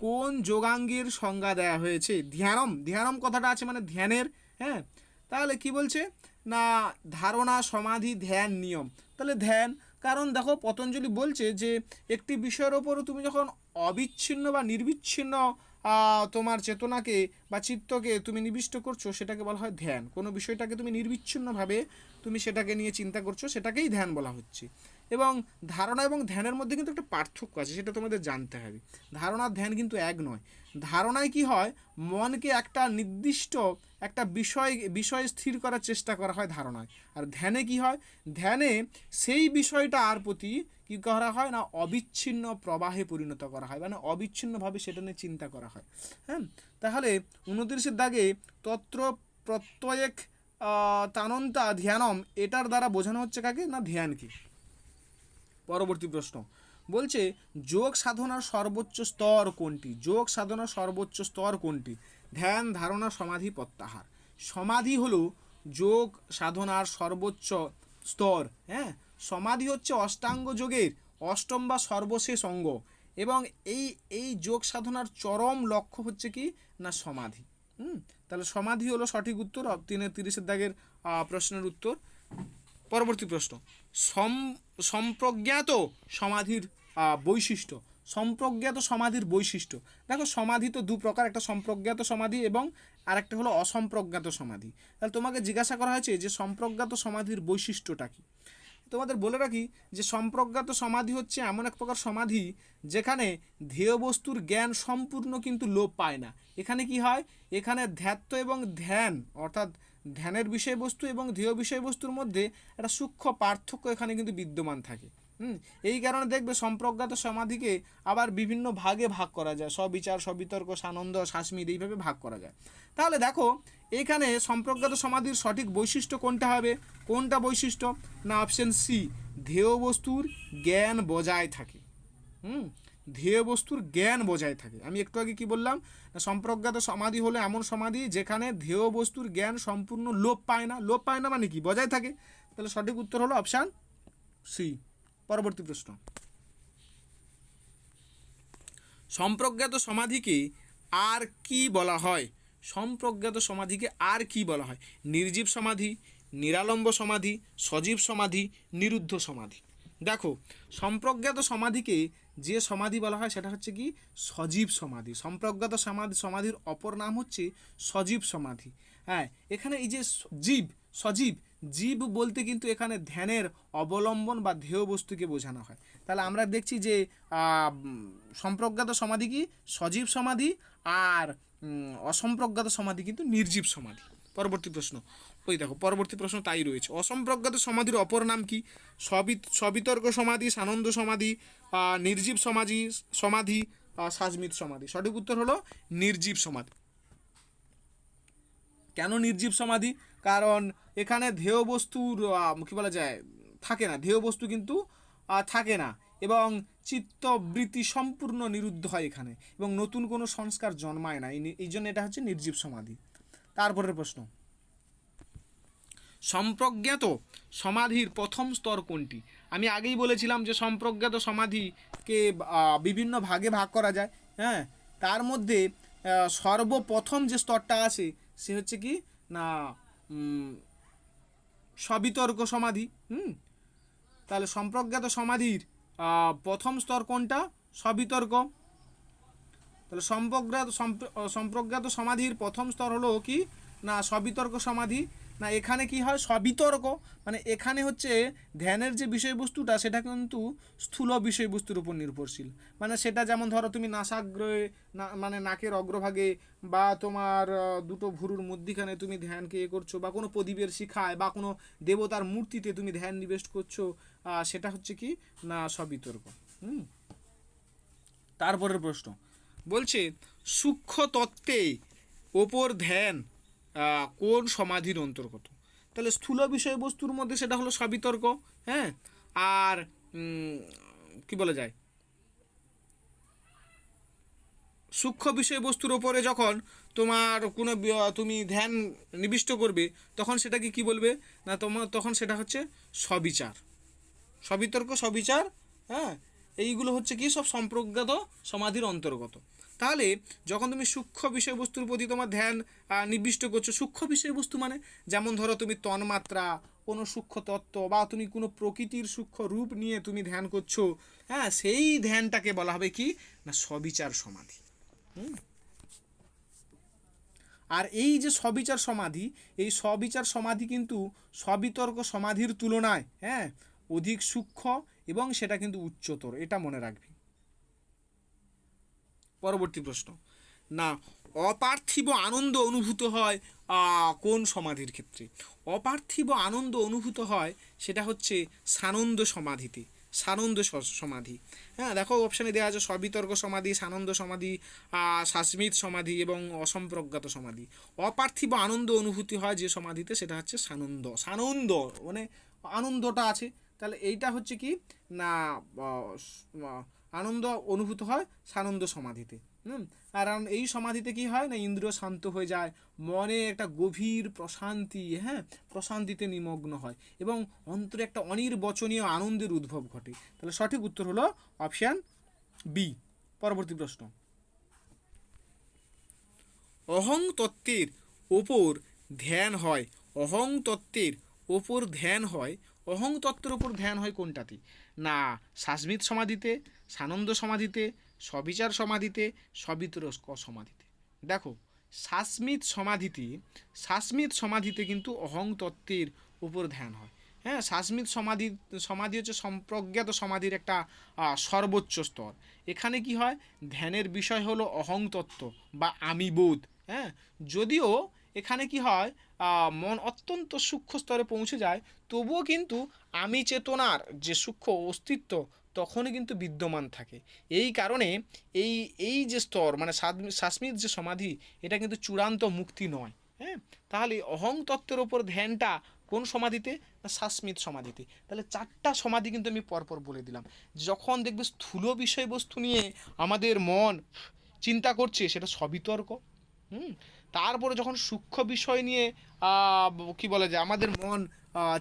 কোন যোগাঙ্গের সংজ্ঞা দেয়া হয়েছে? ধ্যানম, ধ্যানম কথাটা আছে মানে ধ্যানের। হ্যাঁ, তাহলে কি বলছে না, ধারণা, সমাধি, ধ্যান, নিয়ম। তাহলে ধ্যান, কারণ দেখো পতঞ্জলি বলছে যে একটি বিষয়ের ওপরও তুমি যখন অবিচ্ছিন্ন বা নির্বিচ্ছিন্ন তোমার চেতনাকে বা চিত্তকে তুমি নিবিষ্ট করছো, সেটাকে বলা হয় ধ্যান। কোনো বিষয়টাকে তুমি নির্বিচ্ছিন্নভাবে তুমি সেটাকে নিয়ে চিন্তা করছো, সেটাকেই ধ্যান বলা হচ্ছে। এবং ধারণা এবং ধ্যানের মধ্যে কিন্তু একটা পার্থক্য আছে, সেটা তোমাদের জানতে হবে। ধারণা ধ্যান কিন্তু এক নয়। ধারণায় কি হয়, মনকে একটা নির্দিষ্ট একটা বিষয়ে স্থির করার চেষ্টা করা হয় ধারণায়। আর ধ্যানে কি হয়, ধ্যানে সেই বিষয়টা আর প্রতি কী করা হয় না, অবিচ্ছিন্ন প্রবাহে পরিণত করা হয়, মানে অবিচ্ছিন্নভাবে সেটা নিয়ে চিন্তা করা হয়। হ্যাঁ, তাহলে 29 দাগে তত্র প্রত্যয়েক তানন্তা ধ্যানম, এটার দ্বারা বোঝানো হচ্ছে কাকে না, ধ্যানকে। পরবর্তী প্রশ্ন বলছে, যোগ সাধনার সর্বোচ্চ স্তর কোনটি? যোগ সাধনার সর্বোচ্চ স্তর কোনটি? ধ্যান, ধারণা, সমাধি, প্রত্যাহার। সমাধি হলো যোগ সাধনার সর্বোচ্চ স্তর। হ্যাঁ, সমাধি হচ্ছে অষ্টাঙ্গ যোগের অষ্টম বা সর্বশেষ অঙ্গ, এবং এই যোগ সাধনার চরম লক্ষ্য হচ্ছে কি না, সমাধি। তাহলে সমাধি হলো সঠিক উত্তর, 30 দাগের প্রশ্নের উত্তর। পরবর্তী প্রশ্ন, সম্প্রজ্ঞাত সমাধির বৈশিষ্ট্য। সম্প্রজ্ঞাত সমাধির বৈশিষ্ট্য। দেখো সমাধি তো দু প্রকার, একটা সম্প্রজ্ঞাত সমাধি এবং আরেকটা হলো অসম্প্রজ্ঞাত সমাধি। তাহলে তোমাকে জিজ্ঞাসা করা হয়েছে যে সম্প্রজ্ঞাত সমাধির বৈশিষ্ট্যটা কী। তোমাদের বলে রাখি যে সম্প্রজ্ঞাত সমাধি হচ্ছে এমন এক প্রকার সমাধি যেখানে ধ্যেয় বস্তুর জ্ঞান সম্পূর্ণ কিন্তু লোপ পায় না। এখানে কি হয়, এখানে ধ্যাত্ব এবং ধ্যান, অর্থাৎ ধ্যানের বিষয়বস্তু এবং ধ্যেয় বিষয়বস্তুর মধ্যে একটা সূক্ষ্ম পার্থক্য এখানে কিন্তু বিদ্যমান থাকে। এই কারণে দেখবে সম্প্রজ্ঞাত সমাধিকে আবার বিভিন্ন ভাগে ভাগ করা যায়, সবিচার, সবিতর্ক, সানন্দ, শাসমিদ, এইভাবে ভাগ করা যায়। তাহলে দেখো এখানে সম্প্রজ্ঞাত সমাধির সঠিক বৈশিষ্ট্য কোনটা হবে? কোনটা বৈশিষ্ট্য না, অপশন সি, ধ্যেয় বস্তুর জ্ঞান বজায় থাকে। ধ্যেয় বস্তুর জ্ঞান বজায় থাকে। আমি একটু আগে কি বললাম, সম্প্রজ্ঞাত সমাধি হলো এমন সমাধি যেখানে ধ্যেয় বস্তুর জ্ঞান সম্পূর্ণ লোপ পায় না। লোপ পায় না মানে কি, বজায় থাকে। তাহলে সঠিক উত্তর হলো অপশান সি। পরবর্তী প্রশ্ন, সম্প্রজ্ঞাত সমাধিকে আর কি বলা হয়? সম্প্রজ্ঞাত সমাধিকে আর কি বলা হয়? নির্জীব সমাধি, নিরালম্ব সমাধি, সজীব সমাধি, নিরুদ্ধ সমাধি। দেখো সম্প্রজ্ঞাত সমাধিকে যে সমাধি বলা হয় সেটা হচ্ছে কি, সজীব সমাধি। সম্প্রজ্ঞাত সমাধির অপর নাম হচ্ছে সজীব সমাধি। হ্যাঁ, এখানে এই যে সজীব জীব বলতে কিন্তু এখানে ধ্যানের অবলম্বন বা ধ্যেয় বস্তুকে বোঝানো হয়। তাহলে আমরা দেখছি যে সম্প্রজ্ঞাত সমাধি কি সজীব সমাধি, আর অসম্প্রজ্ঞাত সমাধি কিন্তু নির্জীব সমাধি। পরবর্তী প্রশ্ন, ওই দেখো পরবর্তী প্রশ্ন তাই রয়েছে, অসম্প্রজ্ঞাত সমাধির অপর নাম কি? সবিতর্ক সমাধি, সানন্দ সমাধি, নির্জীব সমাধি, সাজমিত সমাধি। সঠিক উত্তর হলো নির্জীব সমাধি। কেন নির্জীব সমাধি? কারণ এখানে ধ্যেয় বস্তুর কী বলা যায় থাকে না, ধ্যেয় বস্তু কিন্তু থাকে না, এবং চিত্তবৃত্তি সম্পূর্ণ নিরুদ্ধ হয় এখানে, এবং নতুন কোনো সংস্কার জন্মায় না। এই জন্য এটা হচ্ছে নির্জীব সমাধি। তারপরের প্রশ্ন, সম্প্রজ্ঞাত সমাধির প্রথম স্তর কোনটি? আমি আগেই বলেছিলাম যে সম্প্রজ্ঞাত সমাধিকে বিভিন্ন ভাগে ভাগ করা যায়। হ্যাঁ, তার মধ্যে সর্বপ্রথম যে স্তরটা আছে সে হচ্ছে কি না, সবিতর্ক সমাধি। তাহলে সম্প্রজ্ঞাত সমাধির প্রথম স্তর কোনটা? সবিতর্ক। তাহলে সম্প্রজ্ঞাত সমাধির প্রথম স্তর হলো কি না, সবিতর্ক সমাধি। না এখানে কি হয় সবিতর্ক, মানে এখানে হচ্ছে ধ্যানের যে বিষয়বস্তুটা সেটা কিন্তু স্থূল বিষয়বস্তুর উপর নির্ভরশীল। মানে সেটা যেমন ধরো তুমি নাসাগ্রে না মানে নাকের অগ্রভাগে বা তোমার দুটো ভুরুর মধ্যিখানে তুমি ধ্যানকে করছো, বা কোনো প্রদীপের শিখায় বা কোনো দেবতার মূর্তিতে তুমি ধ্যান নিবেশ করছো, সেটা হচ্ছে কি না সবিতর্ক। তারপরের প্রশ্ন বলছে সূক্ষ্ম তত্ত্বে ওপর ধ্যান কোন সমাধির অন্তর্গত? তাহলে স্থূল বিষয়বস্তুর মধ্যে সেটা হলো সবিতর্ক, হ্যাঁ। আর কি বলা যায়, সূক্ষ্ম বিষয়বস্তুর ওপরে যখন তোমার কোনো তুমি ধ্যান নিবিষ্ট করবে তখন সেটাকে কি বলবে না, তোমার তখন সেটা হচ্ছে সবিচার, সবিতর্ক সবিচার, হ্যাঁ। এইগুলো হচ্ছে কি সব সম্প্রজ্ঞাত সমাধির অন্তর্গত। তাহলে যখন তুমি সূক্ষ্ম বিষয়বস্তুর প্রতি তোমার ধ্যান নিবিষ্ট করছো, সূক্ষ্ম বিষয়বস্তু মানে যেমন ধরো তুমি তন্মাত্রা, কোনো সূক্ষ্ম তত্ত্ব, বা তুমি কোনো প্রকৃতির সূক্ষ্ম রূপ নিয়ে তুমি ধ্যান করছো, হ্যাঁ, সেই ধ্যানটাকে বলা হবে কি না সবিচার সমাধি। আর এই যে সবিচার সমাধি, এই সবিচার সমাধি কিন্তু সবিতর্ক সমাধির তুলনায়, হ্যাঁ, অধিক সূক্ষ্ম এবং সেটা কিন্তু উচ্চতর, এটা মনে রাখবি। পরবর্তী প্রশ্ন না অপার্থিব আনন্দ অনুভূত হয় কোন সমাধির ক্ষেত্রে? অপার্থিব আনন্দ অনুভূত হয় সেটা হচ্ছে সানন্দ সমাধিতে, সানন্দ সমাধি। হ্যাঁ দেখো অপশানে দেওয়া আছে সবিতর্ক সমাধি, সানন্দ সমাধি, সাস্মিত সমাধি এবং অসম্প্রজ্ঞাত সমাধি। অপার্থিব আনন্দ অনুভূতি হয় যে সমাধিতে সেটা হচ্ছে সানন্দ, সানন্দ মানে আনন্দটা আছে, তাহলে এইটা হচ্ছে কি না আনন্দ অনুভূত হয় সানন্দ সমাধিতে। কারণ এই সমাধিতে কি হয় না ইন্দ্রিয় শান্ত হয়ে যায়, মনে একটা গভীর প্রশান্তি, হ্যাঁ, প্রশান্তিতে নিমগ্ন হয় এবং অন্তরে একটা অনির্বচনীয় আনন্দের উদ্ভব ঘটে। তাহলে সঠিক উত্তর হলো অপশান বি। পরবর্তী প্রশ্ন অহং তত্ত্বের ওপর ধ্যান হয়, অহং তত্ত্বের ওপর ধ্যান হয়, অহং তত্ত্বের ওপর ধ্যান হয় কোনটাতে? না সাস্মিত সমাধিতে, সানন্দ সমাধিতে, সবিচার সমাধিতে, সবিতরস্ক সমাধিতে। দেখো সাস্মিত সমাধিতে, সাস্মিত সমাধিতে কিন্তু অহং তত্ত্বের উপর ধ্যান হয়, হ্যাঁ। সাস্মিত সমাধি, সমাধি হচ্ছে সম্প্রজ্ঞাত সমাধির একটা সর্বোচ্চ স্তর। এখানে কি হয় ধ্যানের বিষয় হলো অহং তত্ত্ব বা আমি বোধ, হ্যাঁ। যদিও এখানে কি হয় মন অত্যন্ত সূক্ষ্ম স্তরে পৌঁছে যায়, তবুও কিন্তু আমি চেতনার যে সূক্ষ্ম অস্তিত্ব তখনই কিন্তু বিদ্যমান থাকে। এই কারণে এই এই যে স্তর মানে সাস্মিত যে সমাধি এটা কিন্তু চূড়ান্ত মুক্তি নয়, হ্যাঁ। তাহলে অহং তত্ত্বের ওপর ধ্যানটা কোন সমাধিতে? না সাস্মিত সমাধিতে। তাহলে চারটা সমাধি কিন্তু আমি পরপর বলে দিলাম। যখন দেখবে স্থূল বিষয়বস্তু নিয়ে আমাদের মন চিন্তা করছে সেটা সবিতর্ক, তারপরে যখন সূক্ষ্ম বিষয় নিয়ে কি বলা যায় আমাদের মন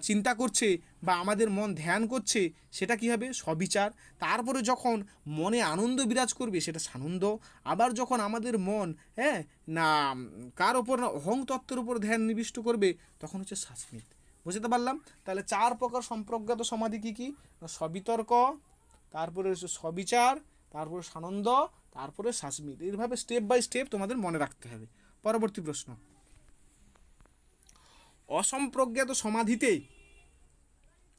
চিন্তা করছে বা আমাদের মন ধ্যান করছে সেটা কি হবে সবিচার। তারপরে যখন মনে আনন্দ বিরাজ করবে সেটা সানন্দ। আবার যখন আমাদের মন, হ্যাঁ, না কার ওপর না অহং তত্ত্বের উপর ধ্যান নিবিষ্ট করবে তখন হচ্ছে সাস্মিত। বুঝতে পারলাম? তাহলে চার প্রকার সম্প্রজ্ঞাত সমাধি কী কী? সবিতর্ক, তারপরে সবিচার, তারপরে সানন্দ, তারপরে সাস্মিত। এইভাবে স্টেপ বাই স্টেপ তোমাদের মনে রাখতে হবে। পরবর্তী প্রশ্ন অসম্প্রজ্ঞাত সমাধিতে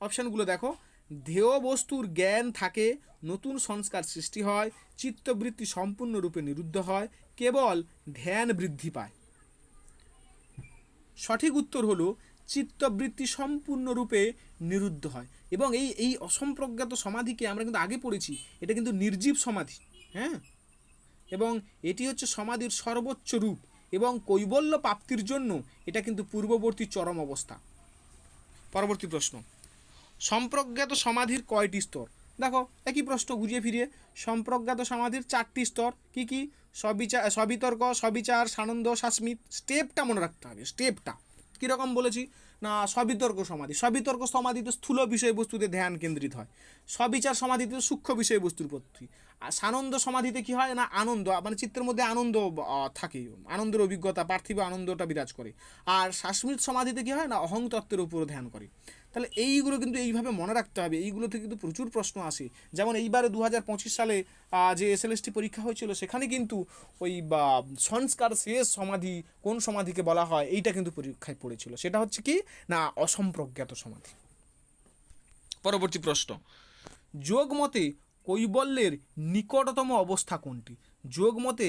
অপশানগুলো দেখো ধ্যেয় বস্তুর জ্ঞান থাকে, নতুন সংস্কার সৃষ্টি হয়, চিত্তবৃত্তি সম্পূর্ণরূপে নিরুদ্ধ হয়, কেবল ধ্যান বৃদ্ধি পায়। সঠিক উত্তর হলো চিত্তবৃত্তি সম্পূর্ণরূপে নিরুদ্ধ হয়। এবং এই এই অসম্প্রজ্ঞাত সমাধিকে আমরা কিন্তু আগে পড়েছি, এটা কিন্তু নির্জীব সমাধি, হ্যাঁ। এবং এটি হচ্ছে সমাধির সর্বোচ্চ রূপ এবং কৈবল্য প্রাপ্তির জন্য এটা কিন্তু পূর্ববর্তী চরম অবস্থা। পরবর্তী প্রশ্ন সম্প্রজ্ঞাত সমাধির কয়টি স্তর? দেখো একই প্রশ্ন ঘুরিয়ে ফিরিয়ে। সম্প্রজ্ঞাত সমাধির চারটি স্তর কি কি? সবিতর্ক, সবিচার, সানন্দ, সাস্মিত। স্টেপটা মনে রাখতে হবে, স্টেপটা কীরকম বলেছি না সবিতর্ক সমাধি, সবিতর্ক সমাধিতে স্থূল বিষয়বস্তুতে ধ্যান কেন্দ্রিত হয়, সবিচার সমাধিতে সূক্ষ্ম বিষয়বস্তুর প্রতি, আর সানন্দ সমাধিতে কি হয় না আনন্দ মানে চিত্রের মধ্যে আনন্দ থাকে, আনন্দের অভিজ্ঞতা, পার্থিব আনন্দটা বিরাজ করে। আর সাস্মিত সমাধিতে কি হয় না অহং তত্ত্বের উপর ধ্যান করে। তাহলে এইগুলো কিন্তু এইভাবে মনে রাখতে হবে, এইগুলো থেকে কিন্তু প্রচুর প্রশ্ন আসে। যেমন এইবারে 2025 সালে যে এসএলএসটি পরীক্ষা হয়েছিল সেখানে কিন্তু ওই সংস্কার শেষ সমাধি কোন সমাধিকে বলা হয় এইটা কিন্তু পরীক্ষায় পড়েছিল, সেটা হচ্ছে কি না অসম্প্রজ্ঞাত সমাধি। পরবর্তী প্রশ্ন, যোগ মতে কৈবল্যের নিকটতম অবস্থা কোনটি? যোগ মতে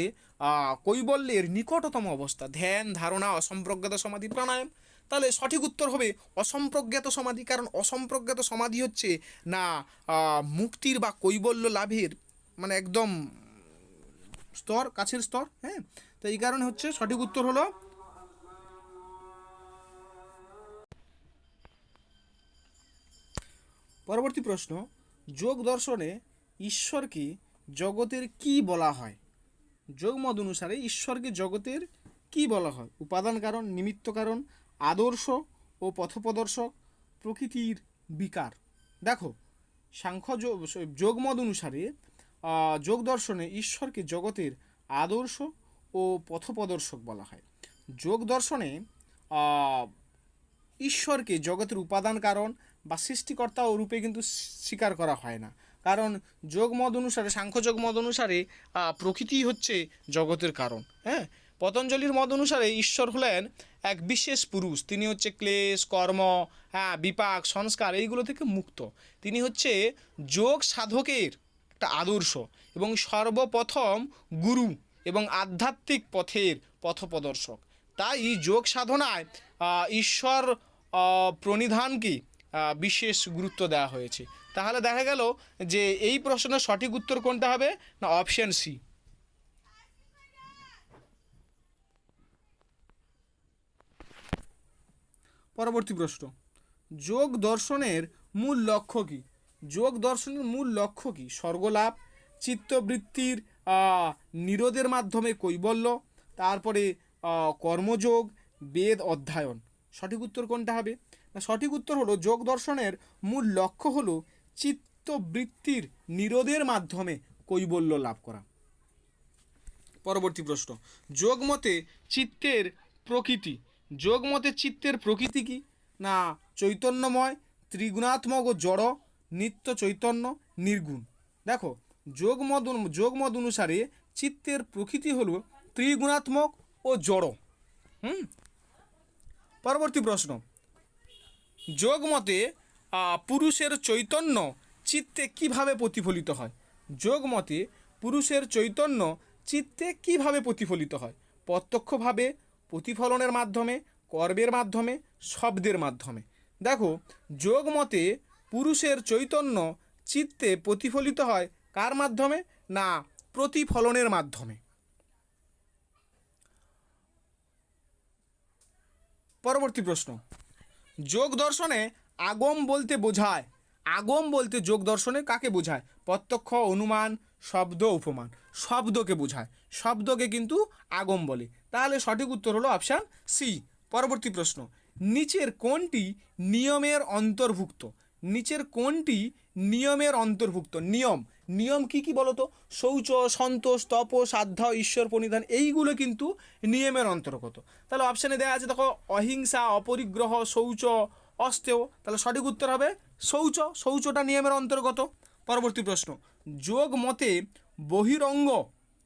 কৈবল্যের নিকটতম অবস্থা ধ্যান, ধারণা, অসম্প্রজ্ঞাত সমাধি, প্রাণায়াম। তাহলে সঠিক উত্তর হবে অসম্প্রজ্ঞাত সমাধি, কারণ অসম্প্রজ্ঞাত সমাধি হচ্ছে না মুক্তির বা কৈবল্য লাভের মানে একদম স্তর, কাছের স্তর। হ্যাঁ, তো এই কারণে হচ্ছে সঠিক উত্তর হলো পরবর্তী প্রশ্ন, যোগ দর্শনে ঈশ্বরকে জগতের কি বলা হয়? যোগ মত অনুসারে ঈশ্বরকে জগতের কি বলা হয়? উপাদান কারণ, নিমিত্ত কারণ, আদর্শ ও পথপ্রদর্শক, প্রকৃতির বিকার। দেখো, সাংখ্য যোগ মত অনুসারে যোগ দর্শনে ঈশ্বরকে জগতের আদর্শ ও পথপ্রদর্শক বলা হয়। যোগ দর্শনে ঈশ্বরকে জগতের উপাদান কারণ বা সৃষ্টিকর্তা ও রূপে কিন্তু স্বীকার করা হয় না, কারণ যোগ মত অনুসারে, সাংখ্যযোগ মত অনুসারে প্রকৃতি হচ্ছে জগতের কারণ। হ্যাঁ, পতঞ্জলির মত অনুসারে ঈশ্বর হলেন এক বিশেষ পুরুষ, তিনি হচ্ছে ক্লেশ, কর্ম, বিপাক, সংস্কার এইগুলো থেকে মুক্ত। তিনি হচ্ছে যোগ সাধকের একটা আদর্শ এবং সর্বপ্রথম গুরু এবং আধ্যাত্মিক পথের পথপ্রদর্শক। তাই যোগ সাধনায় ঈশ্বর প্রণিধানকে বিশেষ গুরুত্ব দেওয়া হয়েছে। তাহলে দেখা গেল যে এই প্রশ্নের সঠিক উত্তর কোনটা হবে না অপশন সি। পরবর্তী প্রশ্ন, যোগ দর্শনের মূল লক্ষ্য কি? যোগ দর্শনের মূল লক্ষ্য কি? স্বর্গলাভ, চিত্তবৃত্তির নিরোধের মাধ্যমে কৈবল্য, তারপরে কর্মযোগ, বেদ অধ্যয়ন। সঠিক উত্তর কোনটা হবে না সঠিক উত্তর হলো যোগ দর্শনের মূল লক্ষ্য হলো চিত্তবৃত্তির নিরোধের মাধ্যমে কৈবল্য লাভ করা। পরবর্তী প্রশ্ন, যোগ মতে চিত্তের প্রকৃতি। যোগ মতে চিত্তের প্রকৃতি কি না চৈতন্যময়, ত্রিগুণাত্মক ও জড়, নিত্য চৈতন্য, নির্গুণ। দেখো, যোগ মত অনুসারে চিত্তের প্রকৃতি হলো ত্রিগুণাত্মক ও জড়। পরবর্তী প্রশ্ন, যোগ মতে পুরুষের চৈতন্য চিত্তে কিভাবে প্রতিফলিত হয়? যোগ মতে পুরুষের চৈতন্য চিত্তে কিভাবে প্রতিফলিত হয়? প্রত্যক্ষভাবে, প্রতিফলনের মাধ্যমে, কর্মের মাধ্যমে, শব্দের মাধ্যমে। দেখো, যোগ মতে পুরুষের চৈতন্য চিত্তে প্রতিফলিত হয় কার মাধ্যমে না প্রতিফলনের মাধ্যমে। পরবর্তী প্রশ্ন, যোগ দর্শনে আগম বলতে বোঝায়, আগম বলতে যোগ দর্শনে কাকে বোঝায়? প্রত্যক্ষ, অনুমান, শব্দ, উপমান। শব্দকে বোঝায়, শব্দকে কিন্তু আগম বলে। তাহলে সঠিক উত্তর হলো অপশান সি। পরবর্তী প্রশ্ন, নিচের কোনটি নিয়মের অন্তর্ভুক্ত? নিচের কোনটি নিয়মের অন্তর্ভুক্ত? নিয়ম, নিয়ম কি কি বলতো? শৌচ, সন্তোষ, তপ, সাধ্য, ঈশ্বর প্রণিধান, এইগুলো কিন্তু নিয়মের অন্তর্গত। তাহলে অপশানে দেওয়া আছে দেখো, অহিংসা, অপরিগ্রহ, শৌচ, অস্তেয়। তাহলে সঠিক উত্তর হবে শৌচ, শৌচটা নিয়মের অন্তর্গত। পরবর্তী প্রশ্ন, যোগ মতে বহিরঙ্গ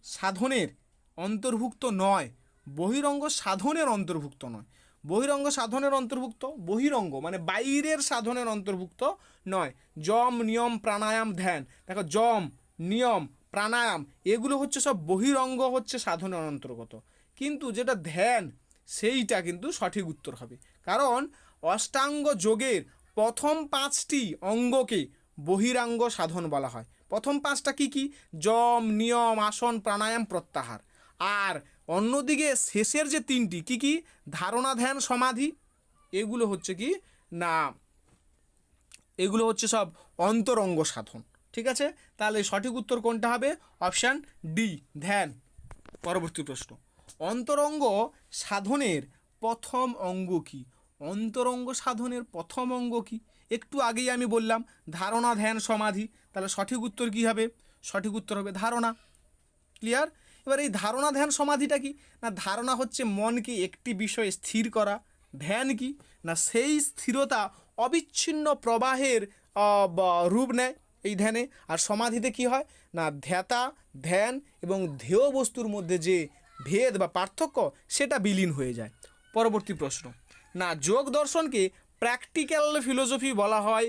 সাধনের অন্তর্ভুক্ত নয়। বহিরঙ্গ সাধনের অন্তর্ভুক্ত নয়। বহিরঙ্গ সাধনের অন্তর্ভুক্ত, বহিরঙ্গ মানে বাইরের সাধনের অন্তর্ভুক্ত নয়। যম, নিয়ম, প্রাণায়াম, ধ্যান। দেখো, যম, নিয়ম, প্রাণায়াম এগুলো হচ্ছে সব বহিরঙ্গ হচ্ছে সাধনের অন্তর্গত, কিন্তু যেটা ধ্যান সেইটা কিন্তু সঠিক উত্তর হবে, কারণ অষ্টাঙ্গ যোগের প্রথম 5টি অঙ্গকে বহিরাঙ্গ সাধন বলা হয়। প্রথম 5টা কি কি? যম, নিয়ম, আসন, প্রাণায়াম, প্রত্যাহার। আর অন্যদিকে শেষের যে 3টি কি কি? ধারণা, ধ্যান, সমাধি, এগুলো হচ্ছে কি না এগুলো হচ্ছে সব অন্তরঙ্গ সাধন। ঠিক আছে, তাহলে সঠিক উত্তর কোনটা হবে? অপশান ডি, ধ্যান। পরবর্তী প্রশ্ন, অন্তরঙ্গ সাধনের প্রথম অঙ্গ কি? অন্তরঙ্গ সাধনের প্রথম অঙ্গ কি? একটু আগেই আমি বললাম ধারণা, ধ্যান, সমাধি। তাহলে সঠিক উত্তর কি হবে? সঠিক উত্তর হবে ধারণা। ক্লিয়ার? এবার এই ধারণা, ধ্যান, সমাধিটা কি না ধারণা হচ্ছে মনকে একটি বিষয়ে স্থির করা। ধ্যান কি না সেই স্থিরতা অবিচ্ছিন্ন প্রবাহের রূপ নেয় এই ধ্যানে। আর সমাধিতে কি হয় না, ধ্যাতা, ধ্যান এবং ধ্যেয় বস্তুর মধ্যে যে ভেদ বা পার্থক্য সেটা বিলীন হয়ে যায়। পরবর্তী প্রশ্ন, না যোগ দর্শনকে প্র্যাকটিক্যাল ফিলোসফি বলা হয়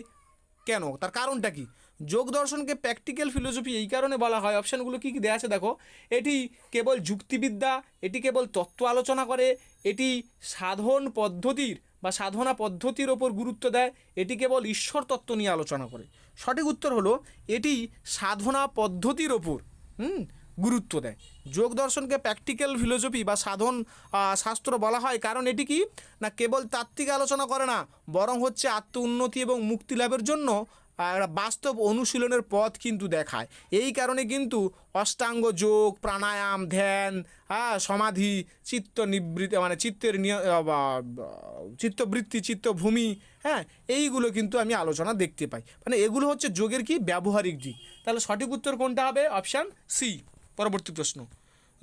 কেন, তার কারণটা কি? যোগ দর্শনকে প্র্যাকটিক্যাল ফিলোসফি এই কারণে বলা হয়, অপশানগুলো কী কী দেওয়া আছে দেখো। এটি কেবল যুক্তিবিদ্যা, এটি কেবল তত্ত্ব আলোচনা করে, এটি সাধন পদ্ধতির বা সাধনা পদ্ধতির ওপর গুরুত্ব দেয়, এটি কেবল ঈশ্বর তত্ত্ব নিয়ে আলোচনা করে। সঠিক উত্তর হলো এটি সাধনা পদ্ধতির ওপর গুরুত্ব দেয়। যোগ দর্শনকে প্র্যাকটিক্যাল ফিলোসফি বা সাধন শাস্ত্র বলা হয় কারণ এটি কি না কেবল তাত্ত্বিক আলোচনা করে না, বরং হচ্ছে আত্ম উন্নতি এবং মুক্তি লাভের জন্য একটা বাস্তব অনুশীলনের পথ কিন্তু দেখায়। এই কারণে কিন্তু অষ্টাঙ্গ যোগ, প্রাণায়াম, ধ্যান, সমাধি, চিত্ত নিবৃত্তি মানে চিত্তবৃত্তি, চিত্তভূমি, এইগুলো কিন্তু আমি আলোচনা দেখতে পাই। মানে এগুলো হচ্ছে যোগের কি ব্যবহারিক দিক। তাহলে সঠিক উত্তর কোনটা হবে? Option C. পরবর্তী প্রশ্ন,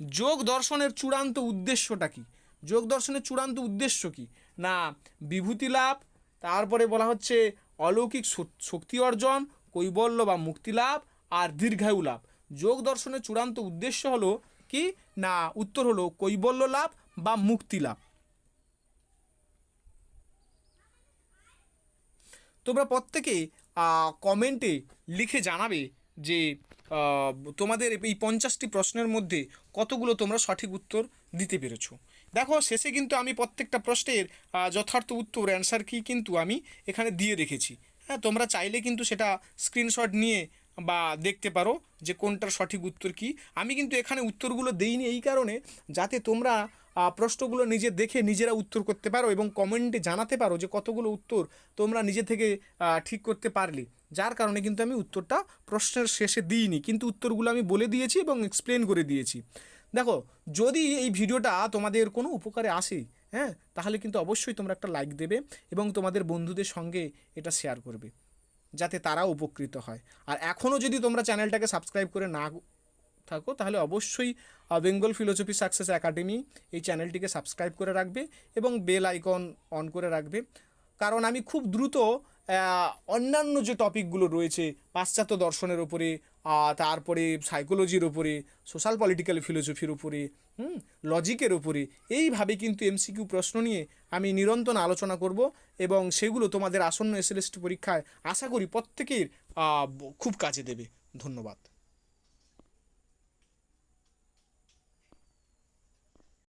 যোগ দর্শনের চূড়ান্ত উদ্দেশ্যটা কি? যোগ দর্শনের চূড়ান্ত উদ্দেশ্য কি? না বিভূতি লাভ, তারপরে বলা হচ্ছে অলৌকিক শক্তি অর্জন, কৈবল্য বা মুক্তি লাভ, আর দীর্ঘায়ু লাভ। যোগ দর্শনের চূড়ান্ত উদ্দেশ্য হলো কি না উত্তর হলো কৈবল্য লাভ বা মুক্তি লাভ। তোমরা প্রত্যেকে কমেন্টে লিখে জানাবে যে তোমাদের এই 50টি প্রশ্নের মধ্যে কতগুলো তোমরা সঠিক উত্তর দিতে পেরেছো। দেখো শেষে কিন্তু আমি প্রত্যেকটা প্রশ্নের যথার্থ উত্তর অ্যান্সার কি কিন্তু আমি এখানে দিয়ে রেখেছি। তোমরা চাইলে কিন্তু সেটা স্ক্রিনশট নিয়ে বা দেখতে পারো যে কোনটার সঠিক উত্তর কি। আমি কিন্তু এখানে উত্তরগুলো দেইনি এই কারণে যাতে তোমরা প্রশ্নগুলো নিজে দেখে নিজেরা উত্তর করতে পারো এবং কমেন্টে জানাতে পারো যে কতগুলো উত্তর তোমরা নিজে থেকে ঠিক করতে পারলে। যার কারণে কিন্তু আমি উত্তরটা প্রশ্নের শেষে দিইনি, কিন্তু উত্তরগুলো আমি বলে দিয়েছি এবং এক্সপ্লেন করে দিয়েছি। দেখো যদি এই ভিডিওটা তোমাদের কোনো উপকারে আসে তাহলে কিন্তু অবশ্যই তোমরা একটা লাইক দেবে এবং তোমাদের বন্ধুদের সঙ্গে এটা শেয়ার করবে যাতে তারাও উপকৃত হয়। আর এখনও যদি তোমরা চ্যানেলটাকে সাবস্ক্রাইব করে না থাকো তাহলে অবশ্যই বেঙ্গল ফিলোসফি সাকসেস একাডেমি এই চ্যানেলটিকে সাবস্ক্রাইব করে রাখবে এবং বেল আইকন অন করে রাখবে, কারণ আমি খুব দ্রুত অন্যান্য যে টপিকগুলো রয়েছে পাশ্চাত্য দর্শনের ওপরে, তারপরে সাইকোলজির ওপরে, সোশ্যাল পলিটিক্যাল ফিলোসফির উপরে, লজিকের উপরে, এইভাবে কিন্তু এমসিকিউ প্রশ্ন নিয়ে আমি নিরন্তর আলোচনা করব এবং সেগুলো তোমাদের আসন্ন এসএলএসটি পরীক্ষায় আশা করি প্রত্যেকের খুব কাজে দেবে। ধন্যবাদ।